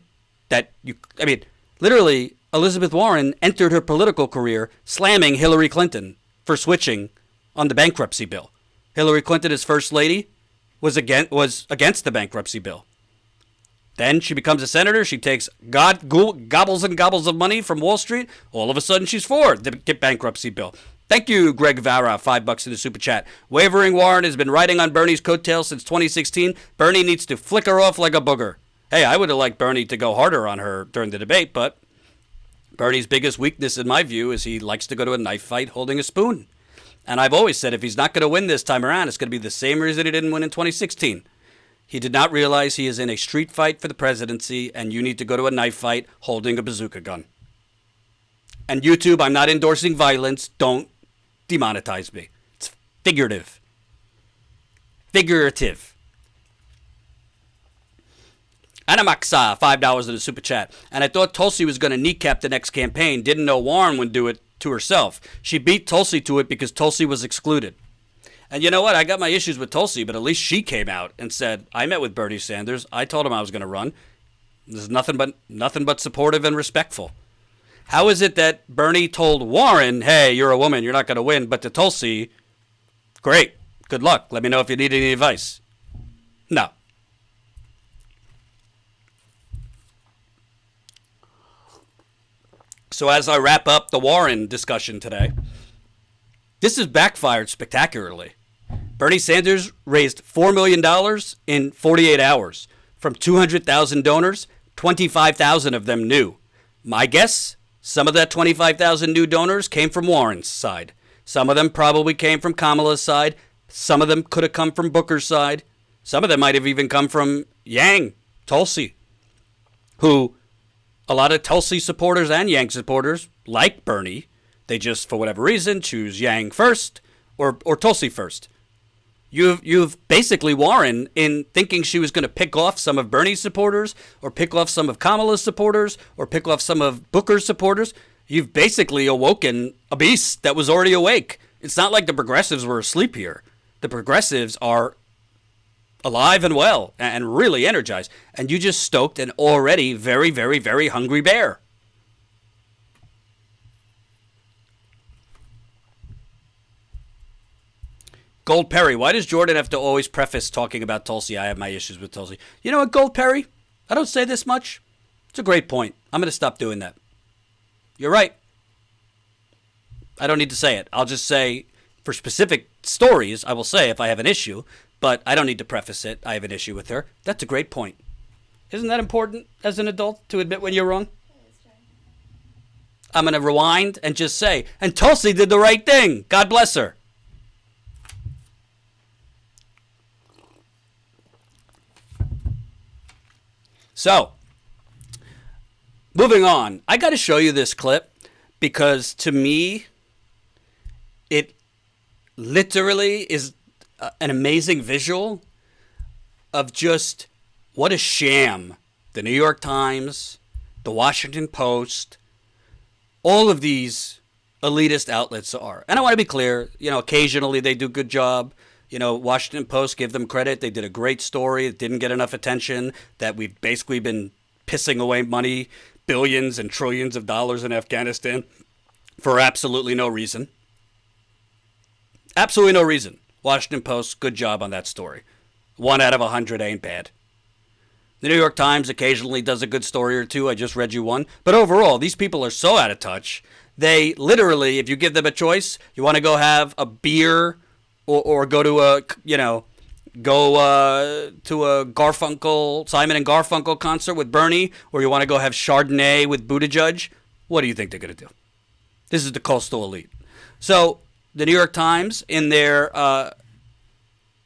Speaker 2: literally, Elizabeth Warren entered her political career slamming Hillary Clinton for switching on the bankruptcy bill. Hillary Clinton, as First Lady, was against the bankruptcy bill. Then she becomes a senator. She takes gobbles and gobbles of money from Wall Street. All of a sudden, she's for the bankruptcy bill. Thank you, Greg Vara, $5 in the super chat. Wavering Warren has been riding on Bernie's coattails since 2016. Bernie needs to flicker off like a booger. Hey, I would have liked Bernie to go harder on her during the debate, but Bernie's biggest weakness, in my view, is he likes to go to a knife fight holding a spoon. And I've always said if he's not going to win this time around, it's going to be the same reason he didn't win in 2016. He did not realize he is in a street fight for the presidency, and you need to go to a knife fight holding a bazooka gun. And YouTube, I'm not endorsing violence. Don't demonetize me. It's figurative. Figurative. Anamaxa, $5 in the super chat. And I thought Tulsi was going to kneecap the next campaign. Didn't know Warren would do it to herself. She beat Tulsi to it because Tulsi was excluded. And you know what? I got my issues with Tulsi, but at least she came out and said, I met with Bernie Sanders. I told him I was going to run. There's nothing but supportive and respectful. How is it that Bernie told Warren, hey, you're a woman, you're not going to win, but to Tulsi, great, good luck. Let me know if you need any advice. No. So as I wrap up the Warren discussion today, this has backfired spectacularly. Bernie Sanders raised $4 million in 48 hours from 200,000 donors, 25,000 of them new. My guess, some of that 25,000 new donors came from Warren's side. Some of them probably came from Kamala's side. Some of them could have come from Booker's side. Some of them might have even come from Yang, Tulsi, who a lot of Tulsi supporters and Yang supporters like Bernie. They just, for whatever reason, choose Yang first or Tulsi first. You've basically Warren, in thinking she was going to pick off some of Bernie's supporters or pick off some of Kamala's supporters or pick off some of Booker's supporters. You've basically awoken a beast that was already awake. It's not like the progressives were asleep here. The progressives are alive and well and really energized. And you just stoked an already very, very, very hungry bear. Gold Perry, why does Jordan have to always preface talking about Tulsi? I have my issues with Tulsi. You know what, Gold Perry? I don't say this much. It's a great point. I'm going to stop doing that. You're right. I don't need to say it. I'll just say, for specific stories, I will say if I have an issue, but I don't need to preface it. I have an issue with her. That's a great point. Isn't that important as an adult to admit when you're wrong? I'm going to rewind and just say, and Tulsi did the right thing. God bless her. So, moving on, I got to show you this clip because to me, it literally is an amazing visual of just what a sham the New York Times, the Washington Post, all of these elitist outlets are. And I want to be clear, occasionally they do a good job. Washington Post, give them credit. They did a great story. It didn't get enough attention, that we've basically been pissing away money, billions and trillions of dollars in Afghanistan for absolutely no reason. Absolutely no reason. Washington Post, good job on that story. 1 out of 100 ain't bad. The New York Times occasionally does a good story or two. I just read you one. But overall, these people are so out of touch. They literally, if you give them a choice, you want to go have a beer or go to a, to a Garfunkel, Simon and Garfunkel concert with Bernie, or you want to go have Chardonnay with Buttigieg, what do you think they're going to do? This is the coastal elite. So the New York Times, in their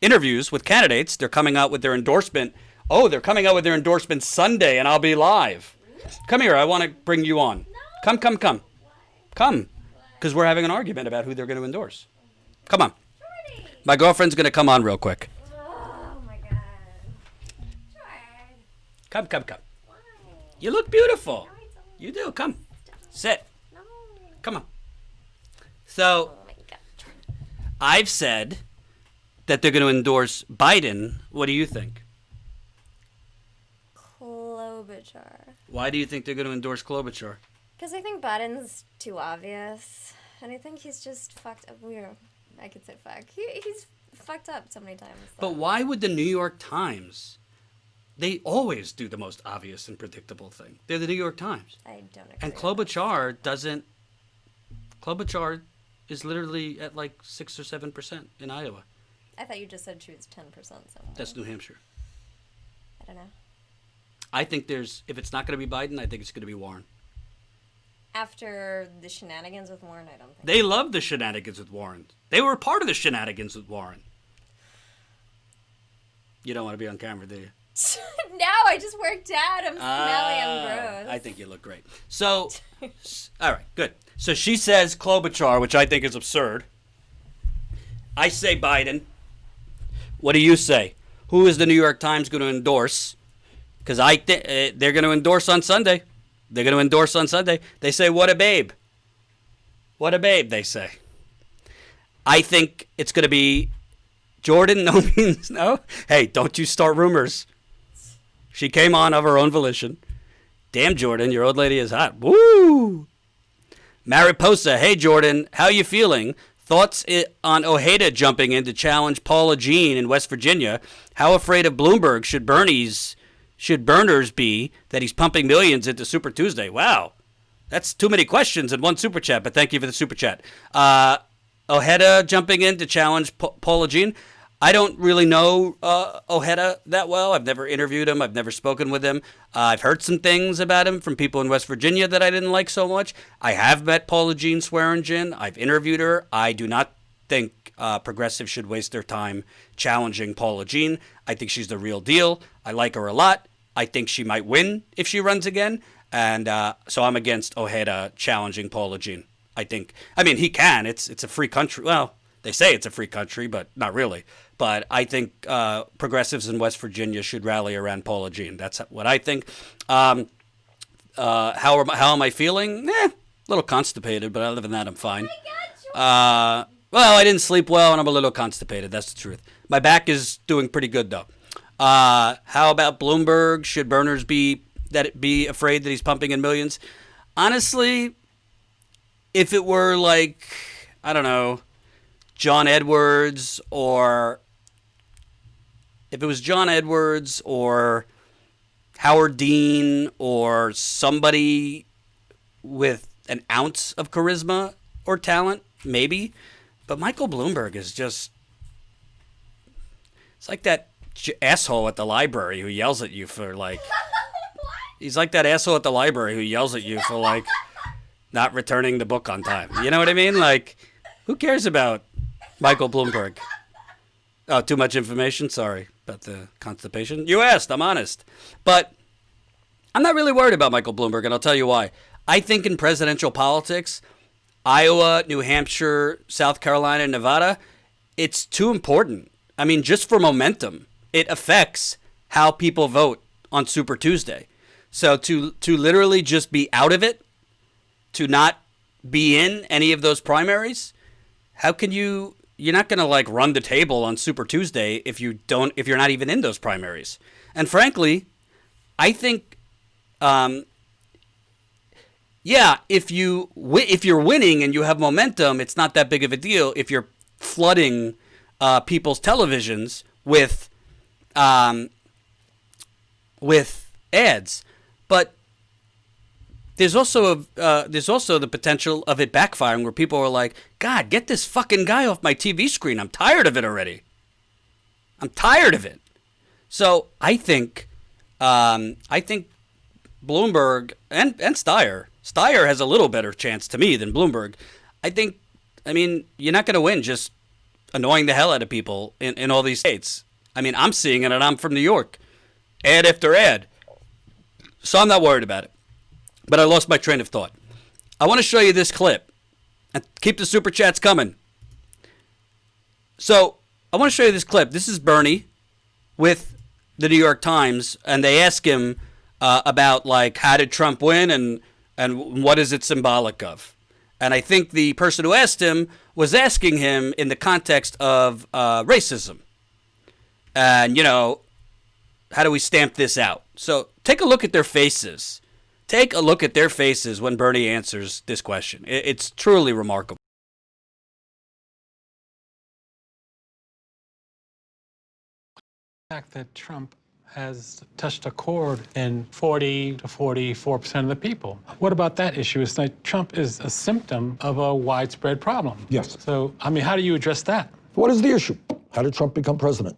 Speaker 2: interviews with candidates, they're coming out with their endorsement. Oh, they're coming out with their endorsement Sunday, and I'll be live. Come here. I want to bring you on. Come. Come. Because we're having an argument about who they're going to endorse. Come on. My girlfriend's going to come on real quick.
Speaker 3: Oh my god. Jordan.
Speaker 2: Come.
Speaker 3: Why?
Speaker 2: You look beautiful.
Speaker 3: No, I don't.
Speaker 2: You do. Come. Sit.
Speaker 3: No.
Speaker 2: Come on. So,
Speaker 3: Oh my god. Jordan.
Speaker 2: I've said that they're going to endorse Biden. What do you think?
Speaker 3: Klobuchar.
Speaker 2: Why do you think they're going to endorse Klobuchar?
Speaker 3: Because I think Biden's too obvious. And I think he's just fucked up. I could say fuck. He's fucked up so many times.
Speaker 2: But why would the New York Times? They always do the most obvious and predictable thing. They're the New York Times.
Speaker 3: I don't agree.
Speaker 2: And
Speaker 3: with
Speaker 2: Klobuchar doesn't. Klobuchar is literally at like 6 or 7% in Iowa.
Speaker 3: that. I thought you just said she was 10% somewhere.
Speaker 2: That's New Hampshire.
Speaker 3: I don't know.
Speaker 2: I think if it's not going to be Biden, I think it's going to be Warren.
Speaker 3: After the shenanigans with Warren, I don't think.
Speaker 2: They love the shenanigans with Warren. They were part of the shenanigans with Warren. You don't want to be on camera, do you?
Speaker 3: No, I just worked out. I'm smelly. I'm gross.
Speaker 2: I think you look great. So, all right, good. So she says Klobuchar, which I think is absurd. I say Biden. What do you say? Who is the New York Times going to endorse? Because I think they're going to endorse on Sunday. They're going to endorse on Sunday. They say, what a babe. What a babe, they say. I think it's going to be Jordan. No means no. Hey, don't you start rumors. She came on of her own volition. Damn, Jordan, your old lady is hot. Woo! Mariposa, hey, Jordan, how you feeling? Thoughts on Ojeda jumping in to challenge Paula Jean in West Virginia? How afraid of Bloomberg should Burners be that he's pumping millions into Super Tuesday? Wow. That's too many questions in one super chat, but thank you for the super chat. Ojeda jumping in to challenge Paula Jean. I don't really know Ojeda that well. I've never interviewed him. I've never spoken with him. I've heard some things about him from people in West Virginia that I didn't like so much. I have met Paula Jean Swearingen. I've interviewed her. I do not think progressives should waste their time challenging Paula Jean. I think she's the real deal. I like her a lot. I think she might win if she runs again. And so I'm against Ojeda challenging Paula Jean. I mean, he can. It's a free country. Well, they say it's a free country, but not really. But I think progressives in West Virginia should rally around Paula Jean. That's what I think. How am I feeling? A little constipated, but other than that, I'm fine. Well, I didn't sleep well, and I'm a little constipated. That's the truth. My back is doing pretty good, though. How about Bloomberg? Should Burners be afraid that he's pumping in millions? Honestly, if it were like, I don't know, John Edwards, or if it was John Edwards or Howard Dean or somebody with an ounce of charisma or talent, maybe. But Michael Bloomberg is just, it's like that asshole at the library who yells at you for like, he's like that asshole at the library who yells at you for like not returning the book on time. You know what I mean? Like, who cares about Michael Bloomberg? Oh, too much information? Sorry about the constipation. You asked, I'm honest. But I'm not really worried about Michael Bloomberg, and I'll tell you why. I think in presidential politics, Iowa, New Hampshire, South Carolina, Nevada, it's too important. I mean, just for momentum, it affects how people vote on Super Tuesday. So to literally just be out of it, to not be in any of those primaries, how can you're not going to like run the table on Super Tuesday if you're not even in those primaries. And frankly, I think, if you're winning and you have momentum, it's not that big of a deal. If you're flooding people's televisions with ads. But there's also the potential of it backfiring, where people are like, God, get this fucking guy off my TV screen. I'm tired of it already. I'm tired of it. So I think Bloomberg and Steyer has a little better chance to me than Bloomberg. I mean, you're not going to win just annoying the hell out of people in all these states. I mean, I'm seeing it, and I'm from New York. Ad after ad. So I'm not worried about it. But I lost my train of thought. I want to show you this clip. And keep the super chats coming. So I want to show you this clip. This is Bernie with the New York Times, and they ask him about, like, how did Trump win and what is it symbolic of? And I think the person who asked him was asking him in the context of racism. And, you know, how do we stamp this out? So take a look at their faces. Take a look at their faces when Bernie answers this question. It's truly remarkable.
Speaker 4: The fact that Trump has touched a chord in 40 to 44% of the people. What about that issue? It's like Trump is a symptom of a widespread problem.
Speaker 5: Yes.
Speaker 4: So, I mean, how do you address that?
Speaker 5: What is the issue? How did Trump become president?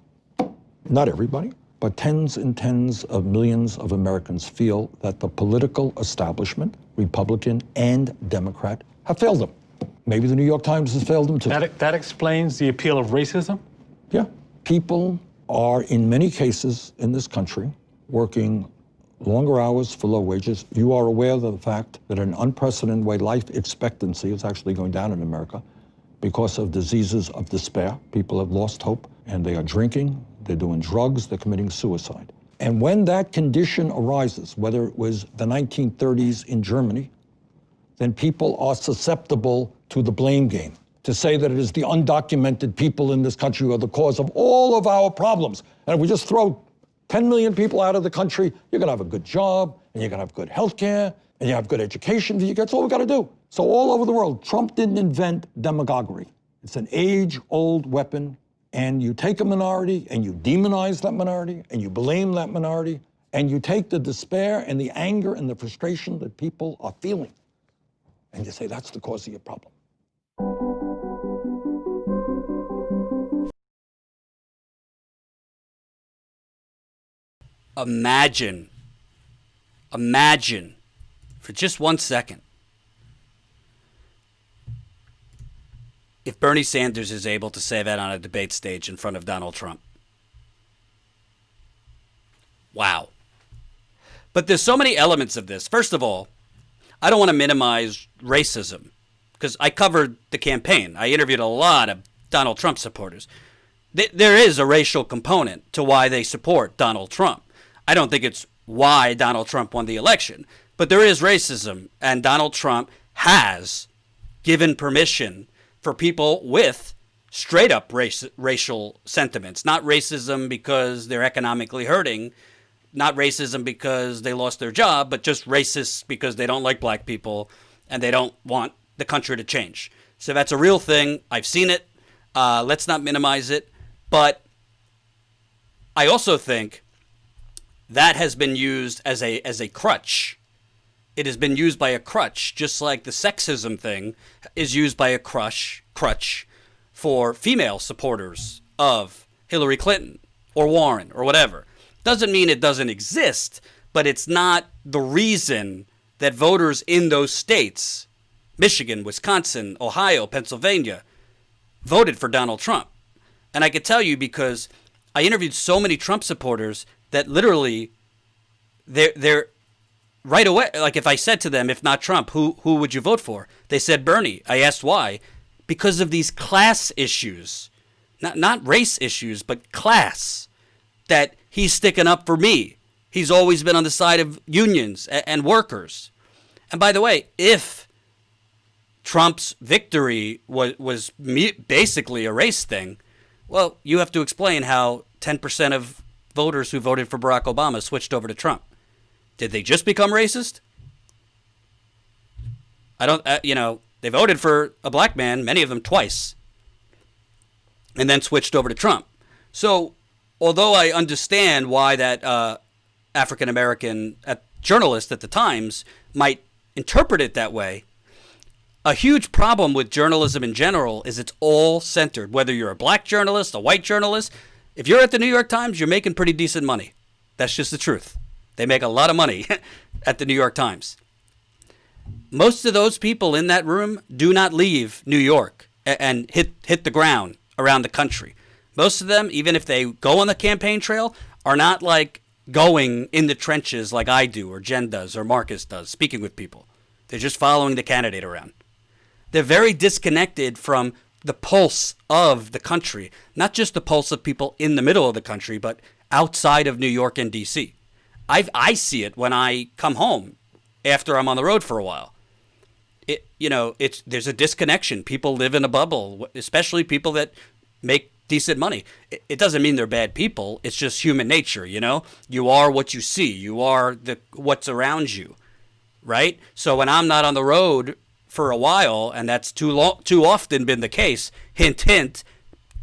Speaker 5: Not everybody, but tens and tens of millions of Americans feel that the political establishment, Republican and Democrat, have failed them. Maybe the New York Times has failed them too.
Speaker 4: That explains the appeal of racism?
Speaker 5: Yeah. People are, in many cases in this country, working longer hours for low wages. You are aware of the fact that in an unprecedented way, life expectancy is actually going down in America because of diseases of despair. People have lost hope, and they are drinking, they're doing drugs, they're committing suicide. And when that condition arises, whether it was the 1930s in Germany, then people are susceptible to the blame game, to say that it is the undocumented people in this country who are the cause of all of our problems. And if we just throw 10 million people out of the country, you're gonna have a good job, and you're gonna have good health care, and you have good education. That's all we gotta do. So all over the world, Trump didn't invent demagoguery. It's an age-old weapon, and you take a minority, and you demonize that minority, and you blame that minority, and you take the despair and the anger and the frustration that people are feeling, and you say, that's the cause of your problem.
Speaker 2: Imagine for just 1 second, if Bernie Sanders is able to say that on a debate stage in front of Donald Trump. Wow. But there's so many elements of this. First of all, I don't want to minimize racism because I covered the campaign. I interviewed a lot of Donald Trump supporters. There is a racial component to why they support Donald Trump. I don't think it's why Donald Trump won the election, but there is racism, and Donald Trump has given permission for people with straight up racial sentiments, not racism because they're economically hurting, not racism because they lost their job, but just racist because they don't like black people and they don't want the country to change. So that's a real thing. I've seen it. Let's not minimize it. But I also think that has been used as a crutch. It has been used by a crutch, just like the sexism thing is used by a crutch for female supporters of Hillary Clinton or Warren or whatever. Doesn't mean it doesn't exist, but it's not the reason that voters in those states, Michigan, Wisconsin, Ohio, Pennsylvania, voted for Donald Trump. And I could tell you because I interviewed so many Trump supporters that literally they're right away, like if I said to them, if not Trump, who would you vote for? They said Bernie. I asked why. Because of these class issues, not race issues, but class, that he's sticking up for me. He's always been on the side of unions and workers. And by the way, if Trump's victory was basically a race thing, well, you have to explain how 10% of voters who voted for Barack Obama switched over to Trump. Did they just become racist? I don't, they voted for a black man, many of them twice. and then switched over to Trump. So although I understand why that African-American journalist at the Times might interpret it that way, a huge problem with journalism in general is it's all centered, whether you're a black journalist, a white journalist. If you're at the New York Times, you're making pretty decent money. That's just the truth. They make a lot of money at the New York Times. Most of those people in that room do not leave New York and hit the ground around the country. Most of them, even if they go on the campaign trail, are not like going in the trenches like I do or Jen does or Marcus does, speaking with people. They're just following the candidate around. They're very disconnected from the pulse of the country, not just the pulse of people in the middle of the country, but outside of New York and D.C. I see it when I come home after I'm on the road for a while. There's a disconnection. People live in a bubble, especially people that make decent money. It doesn't mean they're bad people. It's just human nature, You are what you see. You are what's around you, right? So when I'm not on the road for a while, and that's too often been the case, hint, hint,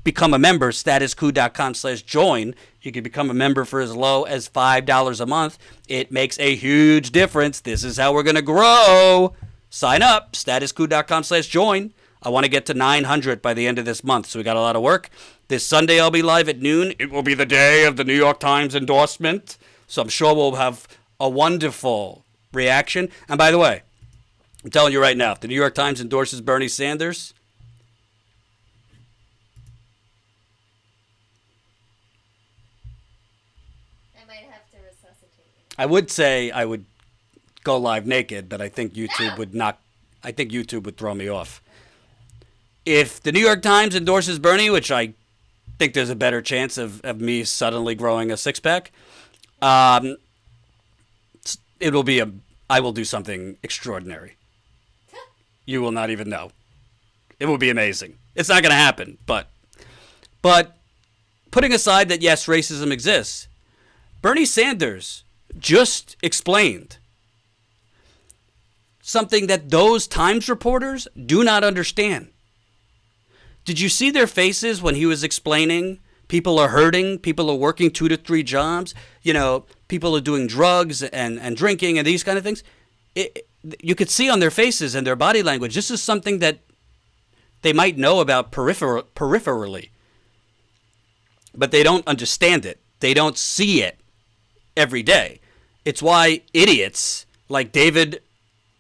Speaker 2: become a member, statuscoup.com/join. You can become a member for as low as $5 a month. It makes a huge difference. This is how we're going to grow. Sign up, statuscoup.com/join. I want to get to 900 by the end of this month, so we got a lot of work. This Sunday I'll be live at noon. It will be the day of the New York Times endorsement, so I'm sure we'll have a wonderful reaction. And by the way, I'm telling you right now, if the New York Times endorses Bernie Sanders,
Speaker 3: I might have to resuscitate you.
Speaker 2: I would say I would go live naked, but I think YouTube would not. I think YouTube would throw me off. If the New York Times endorses Bernie, which I think there's a better chance of me suddenly growing a six-pack, I will do something extraordinary. You will not even know. It will be amazing. It's not going to happen, but putting aside that, yes, racism exists, Bernie Sanders just explained something that those Times reporters do not understand. Did you see their faces when he was explaining people are hurting, people are working 2 to 3 jobs, people are doing drugs and drinking and these kind of things? You could see on their faces and their body language, this is something that they might know about peripherally, but they don't understand it. They don't see it every day. It's why idiots like David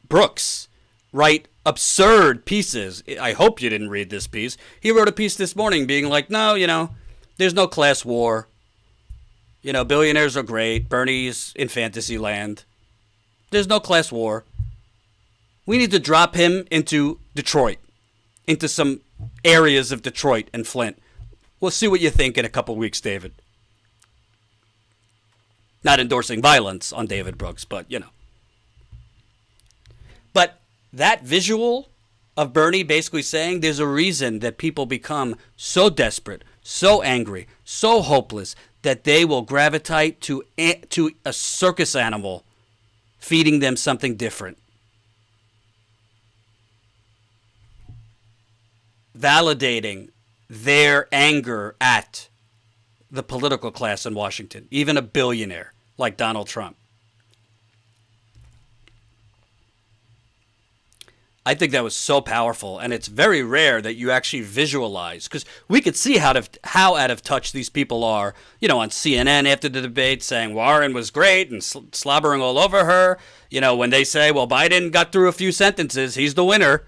Speaker 2: Brooks write absurd pieces. I hope you didn't read this piece. He wrote a piece this morning being like, no, there's no class war. Billionaires are great. Bernie's in fantasy land. There's no class war. We need to drop him into Detroit, into some areas of Detroit and Flint. We'll see what you think in a couple weeks, David. Not endorsing violence on David Brooks, but, But that visual of Bernie basically saying there's a reason that people become so desperate, so angry, so hopeless that they will gravitate to a circus animal feeding them something different. Validating their anger at the political class in Washington, even a billionaire like Donald Trump. I think that was so powerful, and it's very rare that you actually visualize, because we could see how out of touch these people are, on CNN after the debate saying Warren was great and slobbering all over her, when they say, well, Biden got through a few sentences, he's the winner.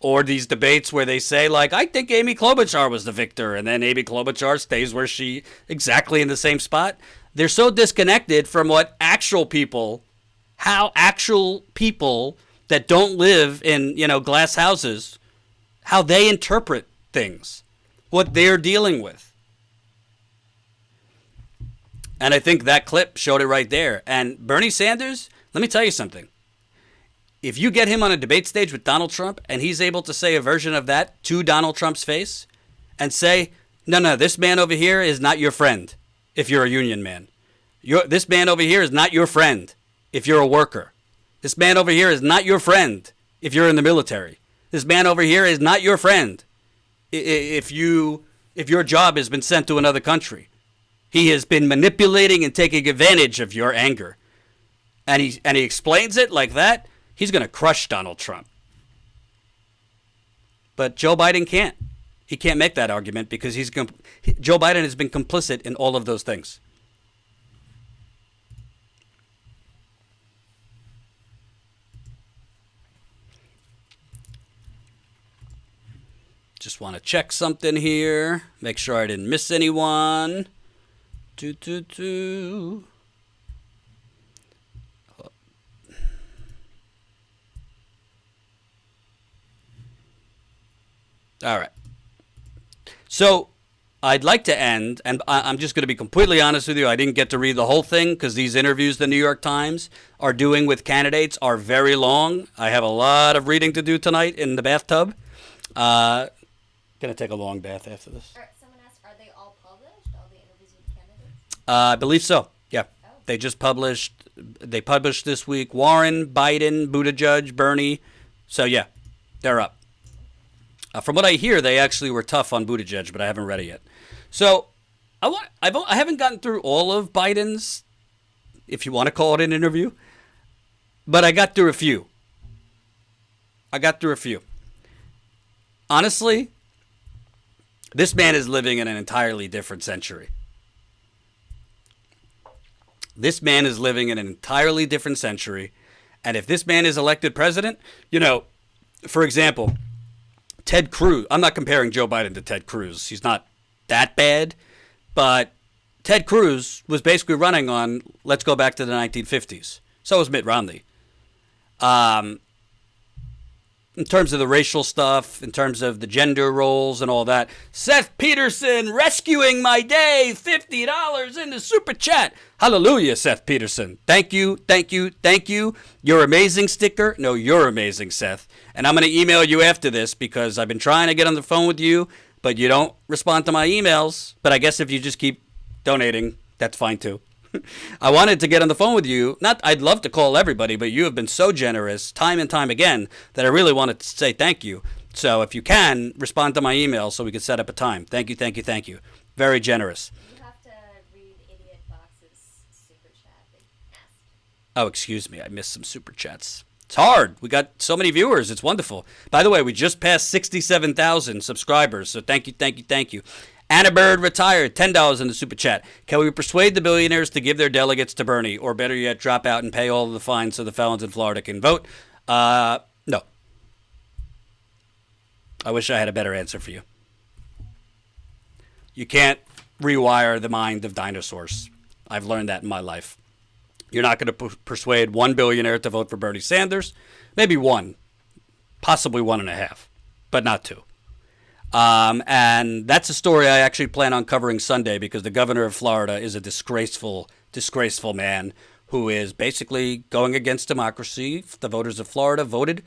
Speaker 2: Or these debates where they say, like, I think Amy Klobuchar was the victor, and then Amy Klobuchar stays where she exactly in the same spot. They're so disconnected from what actual people that don't live in, glass houses, how they interpret things, what they're dealing with. And I think that clip showed it right there. And Bernie Sanders, let me tell you something. If you get him on a debate stage with Donald Trump and he's able to say a version of that to Donald Trump's face and say, no, this man over here is not your friend if you're a union man. This man over here is not your friend if you're a worker. This man over here is not your friend if you're in the military. This man over here is not your friend if you if your job has been sent to another country. He has been manipulating and taking advantage of your anger. And he explains it like that. He's going to crush Donald Trump. But Joe Biden can't. He can't make that argument because Joe Biden has been complicit in all of those things. Just want to check something here. Make sure I didn't miss anyone. All right. So I'd like to end, and I'm just going to be completely honest with you. I didn't get to read the whole thing because these interviews the New York Times are doing with candidates are very long. I have a lot of reading to do tonight in the bathtub. Going to take a long bath after this.
Speaker 3: Someone asked, are they all published, all the interviews with candidates?
Speaker 2: I believe so, yeah.
Speaker 3: Oh.
Speaker 2: They published this week Warren, Biden, Buttigieg, Bernie. So, yeah, they're up. From what I hear, they actually were tough on Buttigieg, but I haven't read it yet. So, I haven't gotten through all of Biden's, if you want to call it an interview, but I got through a few. Honestly, this man is living in an entirely different century. And if this man is elected president, for example, Ted Cruz, I'm not comparing Joe Biden to Ted Cruz. He's not that bad, but Ted Cruz was basically running on, let's go back to the 1950s. So was Mitt Romney. In terms of the racial stuff, in terms of the gender roles and all that. Seth Peterson rescuing my day, $50 in the super chat. Hallelujah, Seth Peterson. Thank you. You're amazing sticker. No, you're amazing, Seth. And I'm going to email you after this because I've been trying to get on the phone with you, but you don't respond to my emails. But I guess if you just keep donating, that's fine too. I wanted to get on the phone with you. I'd love to call everybody, but you have been so generous time and time again that I really wanted to say thank you. So if you can, respond to my email so we can set up a time. Thank you. Very generous.
Speaker 3: You have to read Idiot Box's super chat that asked.
Speaker 2: Oh, excuse me. I missed some super chats. It's hard. We got so many viewers. It's wonderful. By the way, we just passed 67,000 subscribers. So thank you. Anna Bird retired, $10 in the super chat. Can we persuade the billionaires to give their delegates to Bernie, or better yet, drop out and pay all of the fines so the felons in Florida can vote? No. I wish I had a better answer for you. You can't rewire the mind of dinosaurs. I've learned that in my life. You're not going to persuade one billionaire to vote for Bernie Sanders. Maybe one, possibly 1.5, but not two. And that's a story I actually plan on covering Sunday because the governor of Florida is a disgraceful man who is basically going against democracy. The voters of Florida voted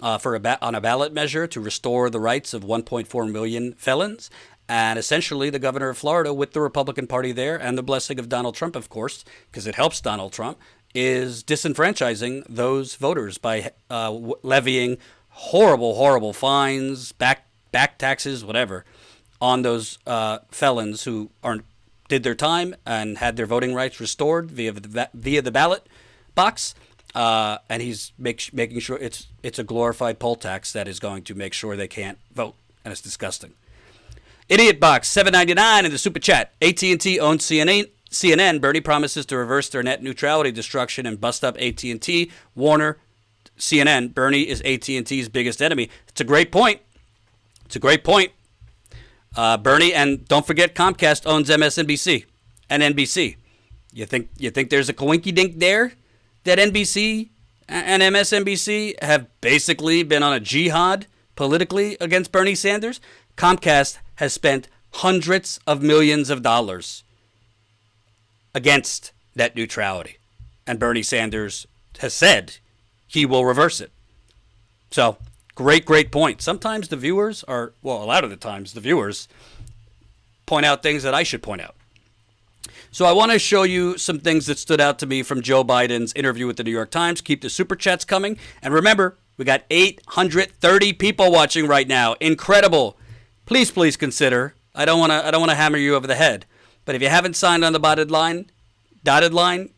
Speaker 2: on a ballot measure to restore the rights of 1.4 million felons. And essentially, the governor of Florida, with the Republican Party there and the blessing of Donald Trump, of course, because it helps Donald Trump, is disenfranchising those voters by levying horrible fines, back taxes, whatever, on those felons who did their time and had their voting rights restored via the ballot box. And he's making sure it's a glorified poll tax that is going to make sure they can't vote, and it's disgusting. Idiot Box $7.99 in the super chat. AT&T owns CNN. Bernie promises to reverse their net neutrality destruction and bust up AT&T. Warner, CNN. Bernie is AT&T's biggest enemy. It's a great point. Bernie, and don't forget Comcast owns MSNBC and NBC. You think there's a coinky-dink there that NBC and MSNBC have basically been on a jihad politically against Bernie Sanders? Comcast has spent hundreds of millions of dollars against net neutrality, and Bernie Sanders has said he will reverse it. So, great point. Sometimes the viewers a lot of the times the viewers point out things that I should point out. So I want to show you some things that stood out to me from Joe Biden's interview with the New York Times. Keep the super chats coming. And remember, we got 830 people watching right now. Incredible. Please consider I don't want to hammer you over the head. But if you haven't signed on the dotted line,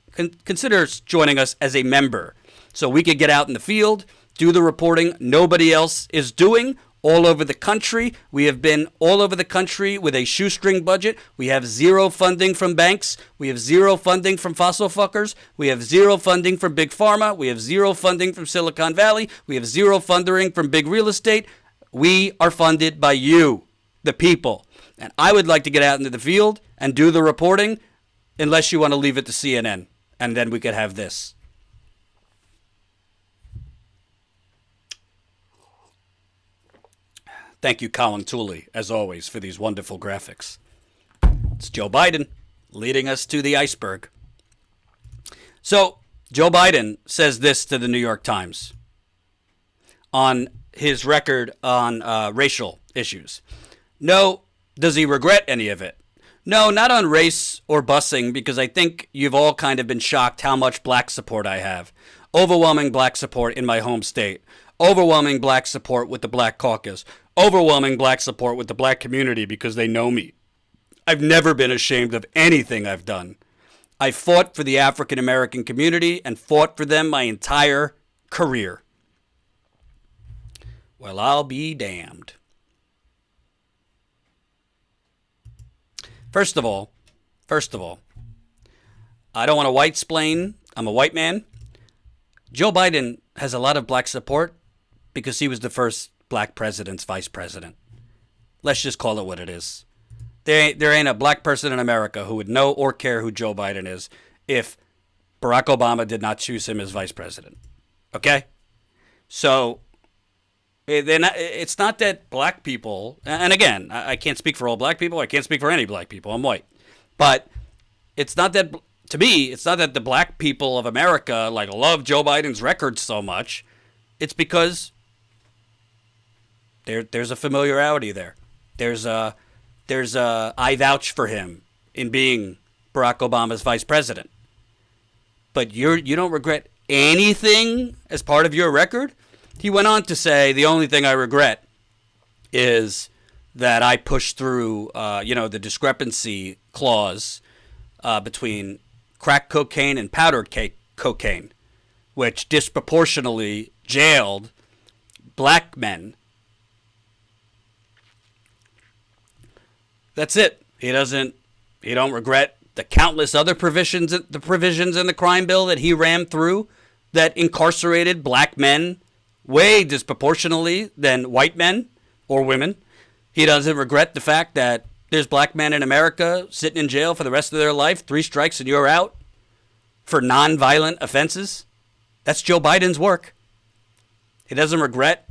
Speaker 2: consider joining us as a member so we could get out in the field, do the reporting nobody else is doing all over the country. We have been all over the country with a shoestring budget. We have zero funding from banks. We have zero funding from fossil fuckers. We have zero funding from Big Pharma. We have zero funding from Silicon Valley. We have zero funding from big real estate. We are funded by you, the people. And I would like to get out into the field and do the reporting, unless you want to leave it to CNN. And then we could have this. Thank you, Colin Tooley, as always, for these wonderful graphics. It's Joe Biden leading us to the iceberg. So, Joe Biden says this to the New York Times on his record on racial issues. No, does he regret any of it? No, not on race or busing, because I think you've all kind of been shocked how much black support I have. Overwhelming black support in my home state. Overwhelming black support with the Black Caucus. Overwhelming black support with the black community because they know me. I've never been ashamed of anything I've done. I fought for the African American community and fought for them my entire career. Well, I'll be damned. First of all, I don't want to white-splain. I'm a white man. Joe Biden has a lot of black support because he was the first black president's vice president. Let's just call it what it is. There ain't a black person in America who would know or care who Joe Biden is if Barack Obama did not choose him as vice president. Okay? So, it's not that black people, and again, I can't speak for all black people. I can't speak for any black people. I'm white. But it's not that, to me, it's not that the black people of America love Joe Biden's record so much. It's because there's a familiarity there. There's a I vouch for him in being Barack Obama's vice president. But you don't regret anything as part of your record? He went on to say, the only thing I regret is that I pushed through, the discrepancy clause between crack cocaine and powdered cocaine, which disproportionately jailed black men. That's it. He don't regret the countless other provisions in the crime bill that he rammed through that incarcerated black men way disproportionately than white men or women. He doesn't regret the fact that there's black men in America sitting in jail for the rest of their life, 3 strikes and you're out, for non-violent offenses. That's Joe Biden's work. He doesn't regret,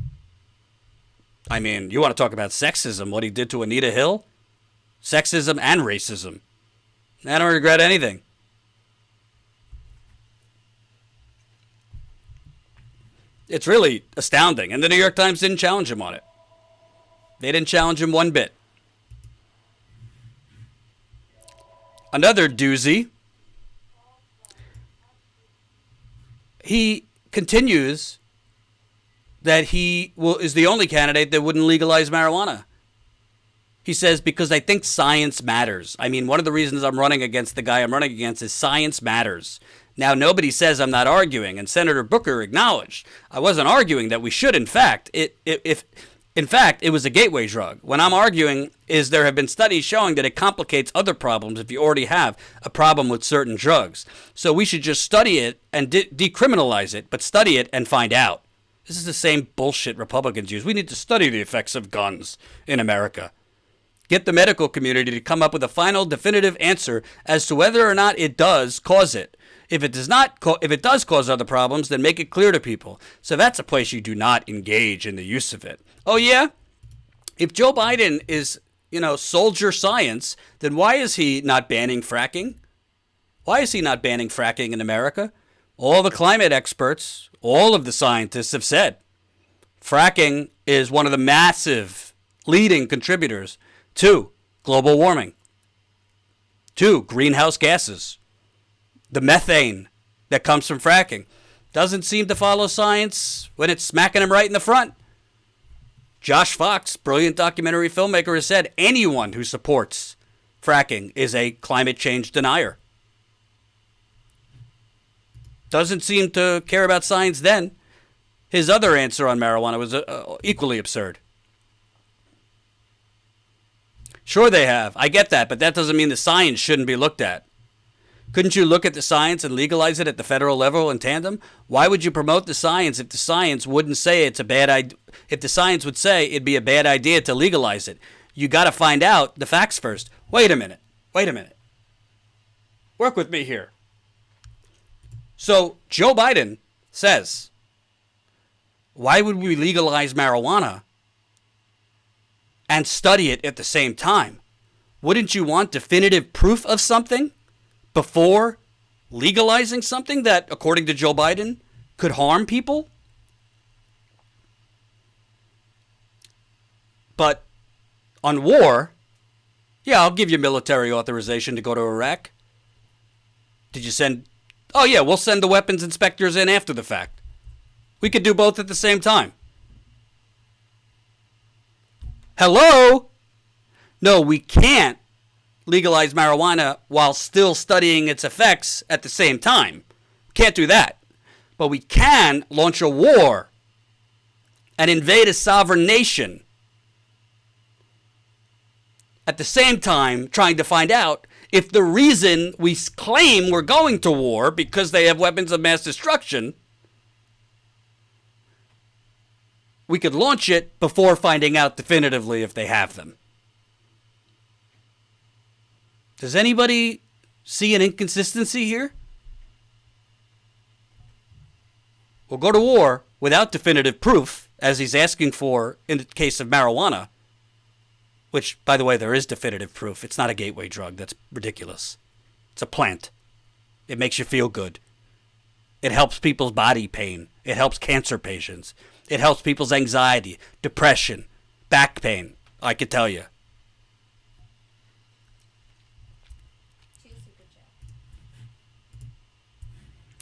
Speaker 2: you want to talk about sexism, what he did to Anita Hill? Sexism and racism. I don't regret anything. It's really astounding. And the New York Times didn't challenge him on it. They didn't challenge him one bit. Another doozy. He continues that he is the only candidate that wouldn't legalize marijuana. He says, because I think science matters. One of the reasons I'm running against the guy I'm running against is science matters. Now, nobody says I'm not arguing, and Senator Booker acknowledged I wasn't arguing that we should. In fact, it was a gateway drug. When I'm arguing is there have been studies showing that it complicates other problems if you already have a problem with certain drugs. So we should just study it and decriminalize it, but study it and find out. This is the same bullshit Republicans use. We need to study the effects of guns in America. Get the medical community to come up with a final definitive answer as to whether or not it does cause it. If it does cause other problems, then make it clear to people. So that's a place you do not engage in the use of it. Oh yeah? If Joe Biden is, soldier science, then why is he not banning fracking? Why is he not banning fracking in America? All the climate experts, all of the scientists have said fracking is one of the massive leading contributors to global warming, to greenhouse gases. The methane that comes from fracking doesn't seem to follow science when it's smacking him right in the front. Josh Fox, brilliant documentary filmmaker, has said anyone who supports fracking is a climate change denier. Doesn't seem to care about science then. His other answer on marijuana was equally absurd. Sure they have. I get that, but that doesn't mean the science shouldn't be looked at. Couldn't you look at the science and legalize it at the federal level in tandem? Why would you promote the science if the science wouldn't say it's a bad idea? If the science would say it'd be a bad idea to legalize it, you got to find out the facts first. Wait a minute. Work with me here. So Joe Biden says, why would we legalize marijuana and study it at the same time? Wouldn't you want definitive proof of something before legalizing something that, according to Joe Biden, could harm people? But on war, yeah, I'll give you military authorization to go to Iraq. Did you send... Oh, yeah, we'll send the weapons inspectors in after the fact. We could do both at the same time. Hello? No, we can't legalize marijuana while still studying its effects at the same time. Can't do that. But we can launch a war and invade a sovereign nation at the same time trying to find out if the reason we claim we're going to war because they have weapons of mass destruction, we could launch it before finding out definitively if they have them. Does anybody see an inconsistency here? We'll go to war without definitive proof, as he's asking for in the case of marijuana, which, by the way, there is definitive proof. It's not a gateway drug. That's ridiculous. It's a plant. It makes you feel good. It helps people's body pain. It helps cancer patients. It helps people's anxiety, depression, back pain, I could tell you.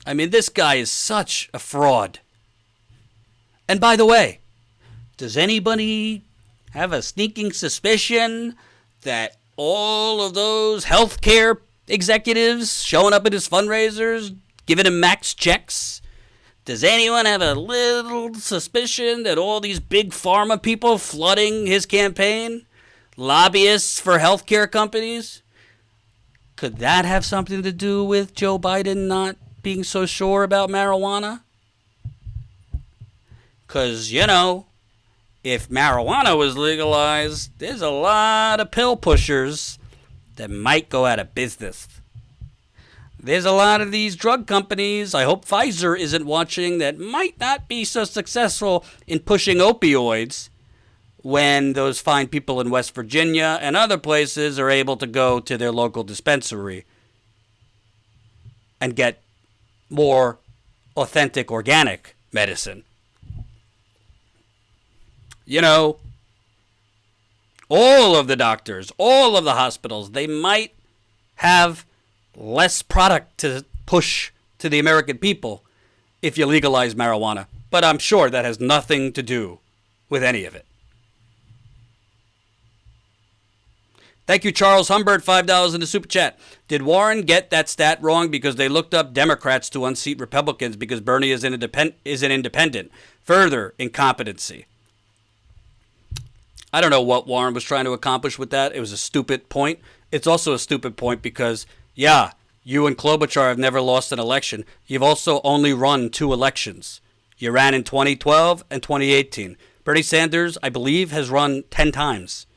Speaker 2: I mean, this guy is such a fraud. And by the way, does anybody have a sneaking suspicion that all of those healthcare executives showing up at his fundraisers, giving him max checks? Does anyone have a little suspicion that all these big pharma people flooding his campaign, lobbyists for healthcare companies, could that have something to do with Joe Biden not being so sure about marijuana? Because, you know, if marijuana was legalized, there's a lot of pill pushers that might go out of business. There's a lot of these drug companies, I hope Pfizer isn't watching, that might not be so successful in pushing opioids when those fine people in West Virginia and other places are able to go to their local dispensary and get more authentic organic medicine. You know, all of the doctors, all of the hospitals, they might have less product to push to the American people if you legalize marijuana. But I'm sure that has nothing to do with any of it. Thank you, Charles Humbert, $5 in the Super Chat. Did Warren get that stat wrong because they looked up Democrats to unseat Republicans because Bernie is an independent? Further incompetency. I don't know what Warren was trying to accomplish with that. It was a stupid point. It's also a stupid point because, yeah, you and Klobuchar have never lost an election. You've also only run 2 elections. You ran in 2012 and 2018. Bernie Sanders, I believe, has run 10 times.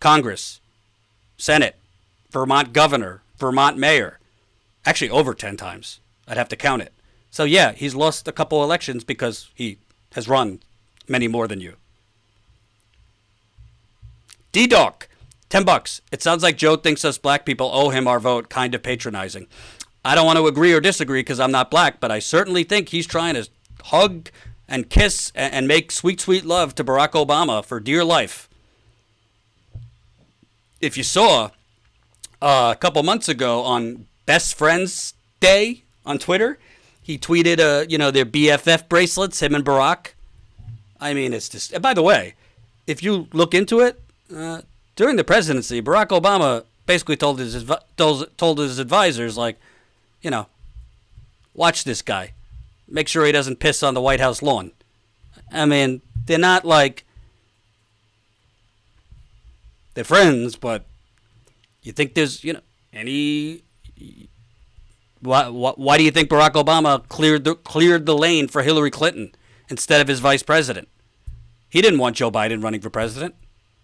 Speaker 2: Congress, Senate, Vermont governor, Vermont mayor. Actually, over 10 times. I'd have to count it. So, yeah, he's lost a couple elections because he has run many more than you. D-Doc, $10. It sounds like Joe thinks us black people owe him our vote, kind of patronizing. I don't want to agree or disagree because I'm not black, but I certainly think he's trying to hug and kiss and make sweet, sweet love to Barack Obama for dear life. If you saw a couple months ago on Best Friends Day on Twitter, he tweeted, their BFF bracelets, him and Barack. I mean, it's just, and by the way, if you look into it, during the presidency, Barack Obama basically told his advisors, like, you know, watch this guy. Make sure he doesn't piss on the White House lawn. I mean, they're not like, they're friends, but you think there's, you know, any... Why do you think Barack Obama cleared the lane for Hillary Clinton instead of his vice president? He didn't want Joe Biden running for president.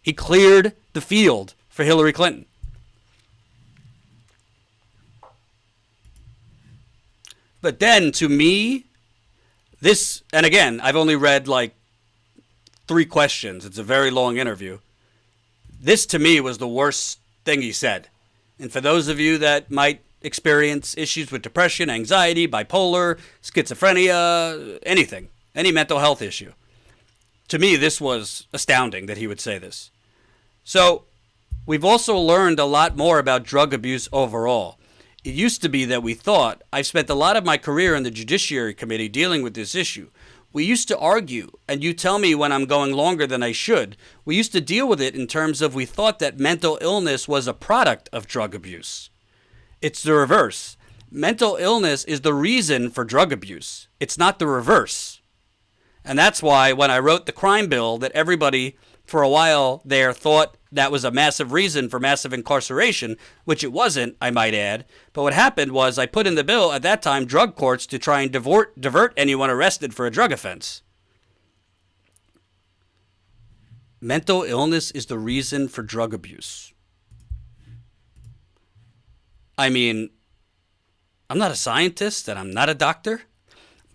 Speaker 2: He cleared the field for Hillary Clinton. But then, to me, this, and again, I've only read like 3 questions. It's a very long interview. This, to me, was the worst thing he said. And for those of you that might experience issues with depression, anxiety, bipolar, schizophrenia, anything, any mental health issue, to me, this was astounding that he would say this. So, we've also learned a lot more about drug abuse overall. It used to be that we thought, I've spent a lot of my career in the Judiciary Committee dealing with this issue. We used to argue, and you tell me when I'm going longer than I should, we used to deal with it in terms of we thought that mental illness was a product of drug abuse. It's the reverse. Mental illness is the reason for drug abuse. It's not the reverse. And that's why when I wrote the crime bill that everybody for a while there thought that was a massive reason for massive incarceration, which it wasn't, I might add. But what happened was I put in the bill at that time drug courts to try and divert anyone arrested for a drug offense. Mental illness is the reason for drug abuse. I mean, I'm not a scientist and I'm not a doctor,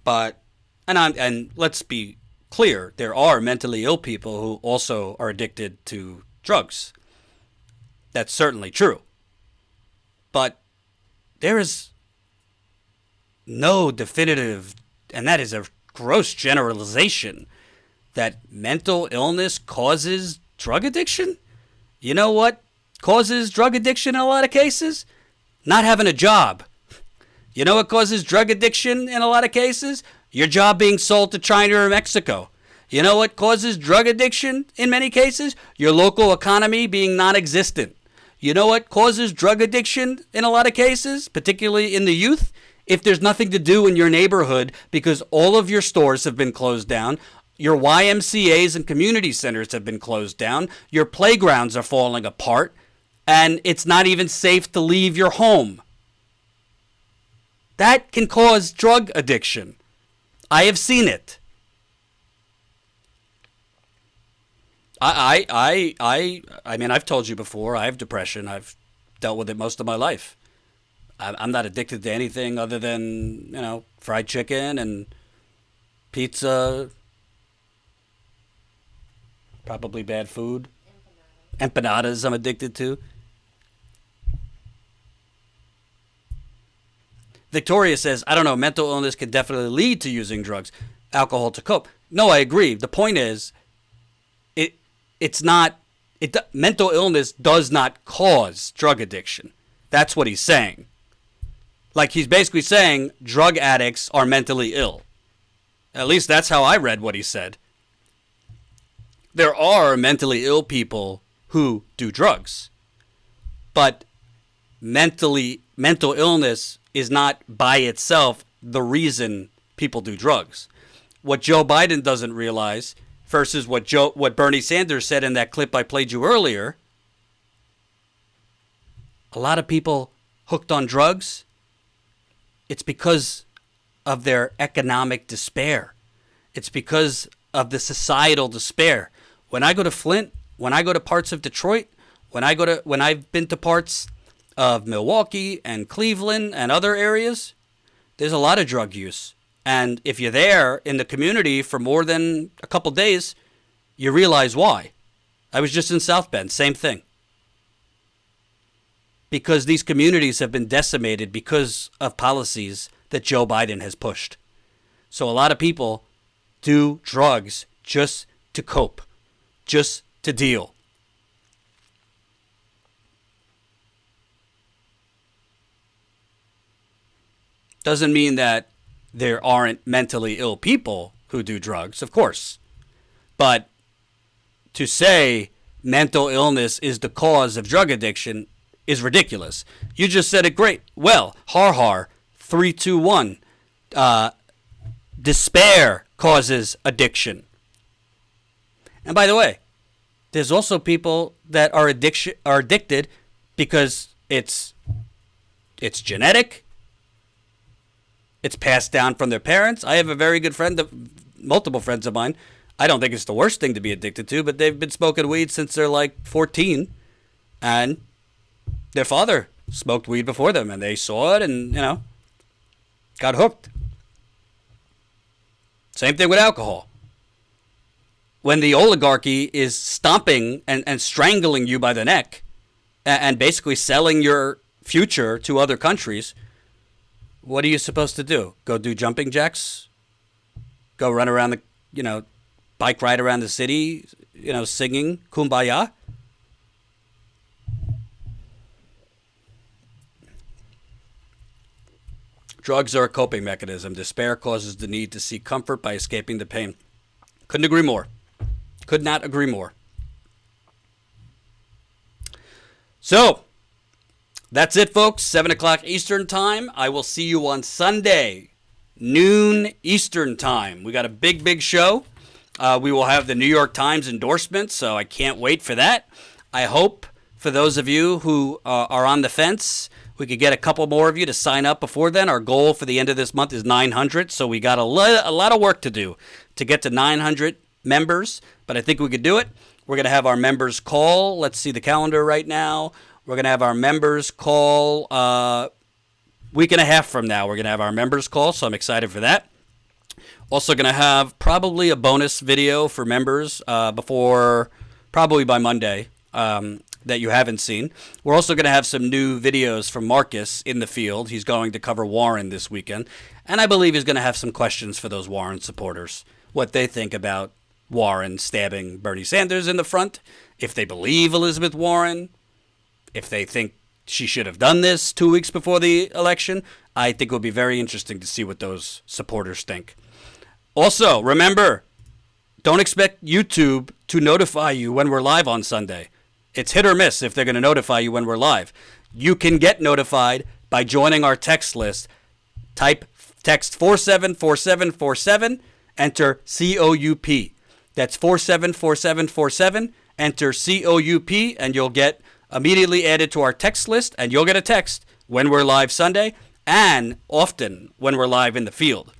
Speaker 2: but and let's be clear, there are mentally ill people who also are addicted to drugs. That's certainly true. But there is no definitive, and that is a gross generalization, that mental illness causes drug addiction. You know what causes drug addiction in a lot of cases? Not having a job. You know what causes drug addiction in a lot of cases? Your job being sold to China or Mexico. You know what causes drug addiction in many cases? Your local economy being non-existent. You know what causes drug addiction in a lot of cases, particularly in the youth? If there's nothing to do in your neighborhood because all of your stores have been closed down, your YMCAs and community centers have been closed down, your playgrounds are falling apart, and it's not even safe to leave your home. That can cause drug addiction. I have seen it. I mean, I've told you before, I have depression. I've dealt with it most of my life. I'm not addicted to anything other than, you know, fried chicken and pizza. Probably bad food. Empanadas I'm addicted to. Victoria says, I don't know, mental illness can definitely lead to using drugs, alcohol to cope. No, I agree. The point is, mental illness does not cause drug addiction. That's what he's saying. Like, he's basically saying drug addicts are mentally ill. At least that's how I read what he said. There are mentally ill people who do drugs. But mental illness is not by itself the reason people do drugs. What Joe Biden doesn't realize versus what Bernie Sanders said in that clip I played you earlier, a lot of people hooked on drugs, it's because of their economic despair. It's because of the societal despair. When I go to Flint, when I go to parts of Detroit, when I've been to parts of Milwaukee and Cleveland and other areas, there's a lot of drug use. And if you're there in the community for more than a couple days, you realize why. I was just in South Bend, same thing. Because these communities have been decimated because of policies that Joe Biden has pushed. So a lot of people do drugs just to cope, just to deal. Doesn't mean that there aren't mentally ill people who do drugs, of course. But to say mental illness is the cause of drug addiction is ridiculous. You just said it great. Well, har, 3, 2, 1. Despair causes addiction. And by the way, there's also people that are addicted because it's genetic. It's passed down from their parents. I have a very good friend, multiple friends of mine. I don't think it's the worst thing to be addicted to, but they've been smoking weed since they're like 14, and their father smoked weed before them, and they saw it and, got hooked. Same thing with alcohol. When the oligarchy is stomping and strangling you by the neck and basically selling your future to other countries, what are you supposed to do? Go do jumping jacks? Go run around the, bike ride around the city, singing Kumbaya? Drugs are a coping mechanism. Despair causes the need to seek comfort by escaping the pain. Couldn't agree more. Could not agree more. So, that's it, folks. 7 o'clock Eastern Time. I will see you on Sunday, noon Eastern Time. We got a big show. We will have the New York Times endorsement, so I can't wait for that. I hope for those of you who are on the fence, we could get a couple more of you to sign up before then. Our goal for the end of this month is 900, so we got a lot of work to do to get to 900 members, but I think we could do it. We're going to have our members call. Let's see the calendar right now. We're going to have our members call week and a half from now. We're going to have our members call, so I'm excited for that. Also going to have probably a bonus video for members before, probably by Monday, that you haven't seen. We're also going to have some new videos from Marcus in the field. He's going to cover Warren this weekend. And I believe he's going to have some questions for those Warren supporters, what they think about Warren stabbing Bernie Sanders in the front, if they believe Elizabeth Warren, if they think she should have done this 2 weeks before the election. I think it will be very interesting to see what those supporters think. Also, remember, don't expect YouTube to notify you when we're live on Sunday. It's hit or miss if they're going to notify you when we're live. You can get notified by joining our text list. Type text 474747, enter COUP. That's 474747, enter COUP, and you'll get immediately added to our text list, and you'll get a text when we're live Sunday and often when we're live in the field.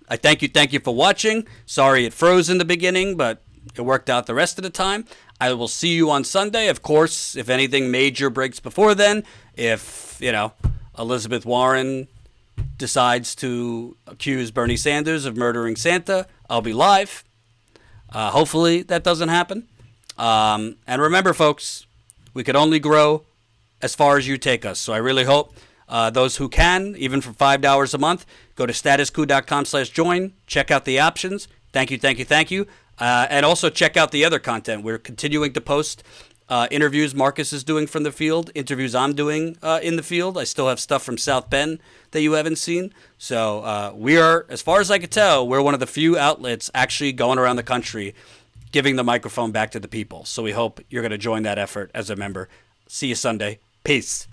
Speaker 2: I thank you for watching. Sorry it froze in the beginning, but it worked out the rest of the time. I will see you on Sunday. Of course, if anything major breaks before then, if, Elizabeth Warren decides to accuse Bernie Sanders of murdering Santa, I'll be live. Hopefully that doesn't happen. And remember, folks, we could only grow as far as you take us. So I really hope those who can, even for $5 a month, go to statuscoup.com/join. Check out the options. Thank you. And also check out the other content. We're continuing to post interviews Marcus is doing from the field, interviews I'm doing in the field. I still have stuff from South Bend that you haven't seen. So we are, as far as I could tell, we're one of the few outlets actually going around the country giving the microphone back to the people. So we hope you're going to join that effort as a member. See you Sunday. Peace.